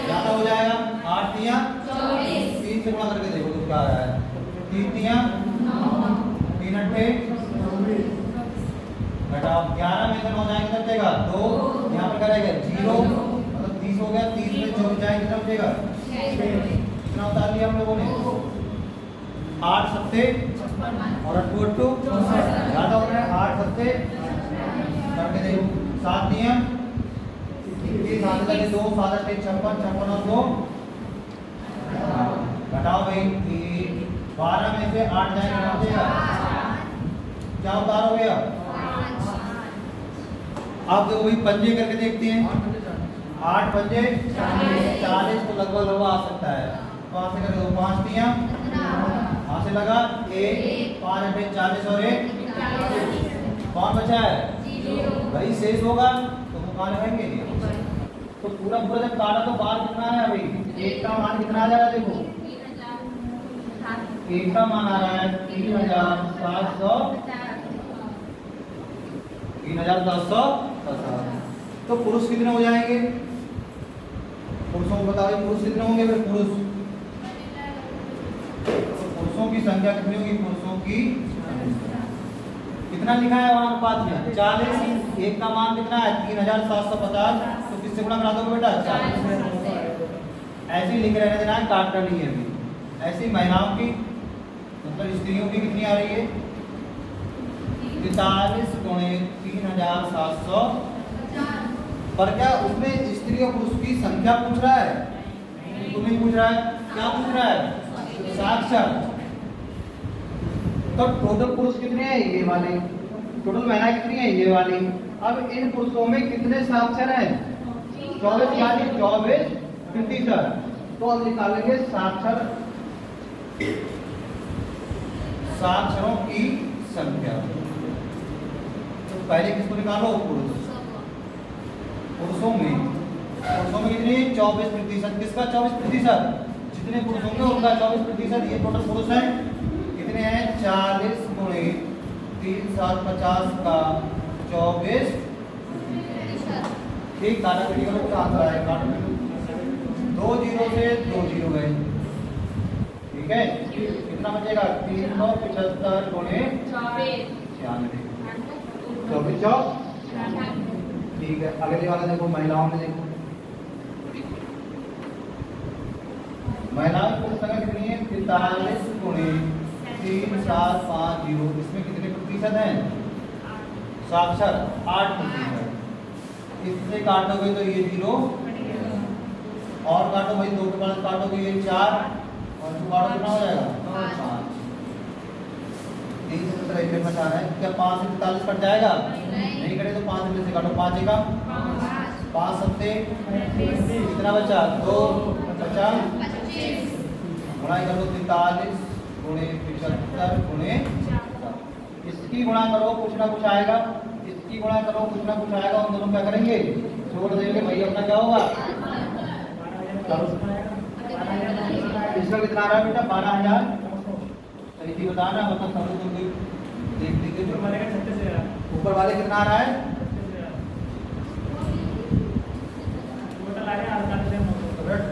ज्यादा हो जाएगा। 8 तिया 3 से गुणा करके देखो तो क्या आ रहा है? 3 तिया 3 अट्ठे घटाओ 11 में से 9 जाएंगे तब बचेगा 2। यहाँ पर क्या रहेगा? 0, मतलब 30 हो गया। 30 में 24 जाएंगे तब बचेगा 6। कितना उतार लिया हम लोगों ने? 8 सत्ते और 8 ज्यादा हो रहा है। 8 सत्ते करके देखो 7 दिया 7 लगे 2 7 8 56 56 और 2 घटाओ भाई 12 में से 8 जाएंगे तब बचेगा क्या उतार हो गया? आप देखो भाई पंजे करके देखते हैं। 8 पंजे 40 तो लगभग लगभग आ सकता है। 5 से करके 5 दिया, वहां से लगा 1 5 अठे 40 और 1 कौन बचा है? भाई शेष होगा तो वो कहाँ लगाएंगे? तो पूरा पूरा जब काटा तो बाहर कितना है? अभी 1 का मान कितना आ जा रहा है? देखो 1 का मान आ रहा है 3,750। तो पुरुष कितने हो जाएंगे? पुरुषों को बताओ पुरुष कितने होंगे? फिर पुरुषों की संख्या कितनी होगी? पुरुषों की कितना लिखा है वहां पास में? 40। 1 का मान कितना है? 3,750। तो किससे गुणा करा दोगे बेटा? 40। ऐसे ही लिख रहने देना है, काटना नहीं है अभी। ऐसी महिलाओं की मतलब स्त्रियों की कितनी आ रही है? 43 गुणे 3,700। पर क्या उसमें स्त्री और पुरुष की संख्या पूछ रहा है? तो नहीं पूछ रहा है। क्या पूछ रहा है? साक्षर। तो टोटल पुरुष कितने हैं? ये वाले। टोटल महिला कितनी है? ये वाली। अब इन पुरुषों में कितने साक्षर हैं? 24 यानी 24%। तो अब निकालेंगे साक्षरों की संख्या। तो पहले किसको निकालो? पुरुष। पुरुषों में कितनी? 24%। किसका 24%? जितने पुरुष होंगे उनका 24%। ये टोटल पुरुष है कितने हैं? 40 गुणे 3,750 का 24। ठीक, काटा पीटी का पूरा आंसर आएगा। काटा पीटी 2 0 से 2 0 गए। ठीक है, कितना बचेगा? 375 गुणे 96। 24। ठीक है, अगले वाला देखो महिलाओं में। देखो महिलाओं की संख्या कितनी है? 43 गुणे 3,750। इसमें कितने प्रतिशत हैं? साक्षर 8%। इससे काटोगे तो ये 0 और काटो भाई 2 के बाद काटोगे ये 4 और इसको काटो कितना हो जाएगा? 5। 3 से 17 बचा है। क्या 5 से 43 कट जाएगा? नहीं कटे तो 5 में से काटो। 5 का 5 सत्ते कितना बचा? 2 बचा 25 गुणा करो 43 गुणे 75 गुणे। इसकी गुणा करो कुछ ना कुछ आएगा। इसकी गुणा करो कुछ ना कुछ आएगा। उन दोनों क्या करेंगे? छोड़ देंगे भाई। अपना क्या होगा? इसका कितना आ रहा है बेटा? 12,000। सही बताना, मतलब सब लोग देख लीजिए। ऊपर वाले कितना आ रहा है?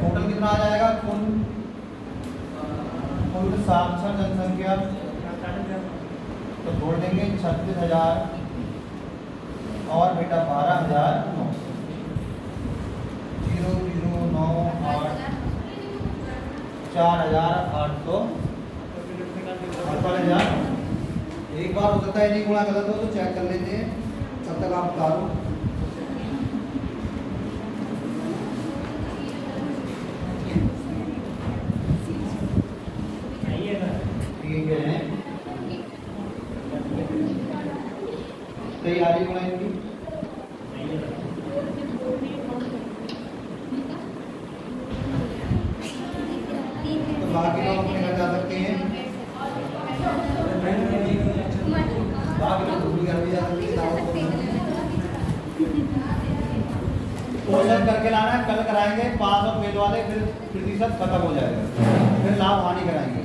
टोटल कितना आ जाएगा? कुल साक्षर जनसंख्या तो जोड़ देंगे 36,000 और बेटा 12,009 0,009,8 4,800 एक बार हो सकता है जी गुणा गलत हो तो चेक कर लेते हैं, तब तक आप बता दो। ठीक है, तैयारी गुणा इनकी तो बाकी लोग अपने घर जा सकते हैं, बाकी लोग दूसरी घर भी जा सकते हैं। क्वेश्चन करके लाना है, कल कराएंगे 5 और फेल वाले, फिर प्रतिशत खत्म हो जाएगा, फिर लाभ हानि कराएंगे।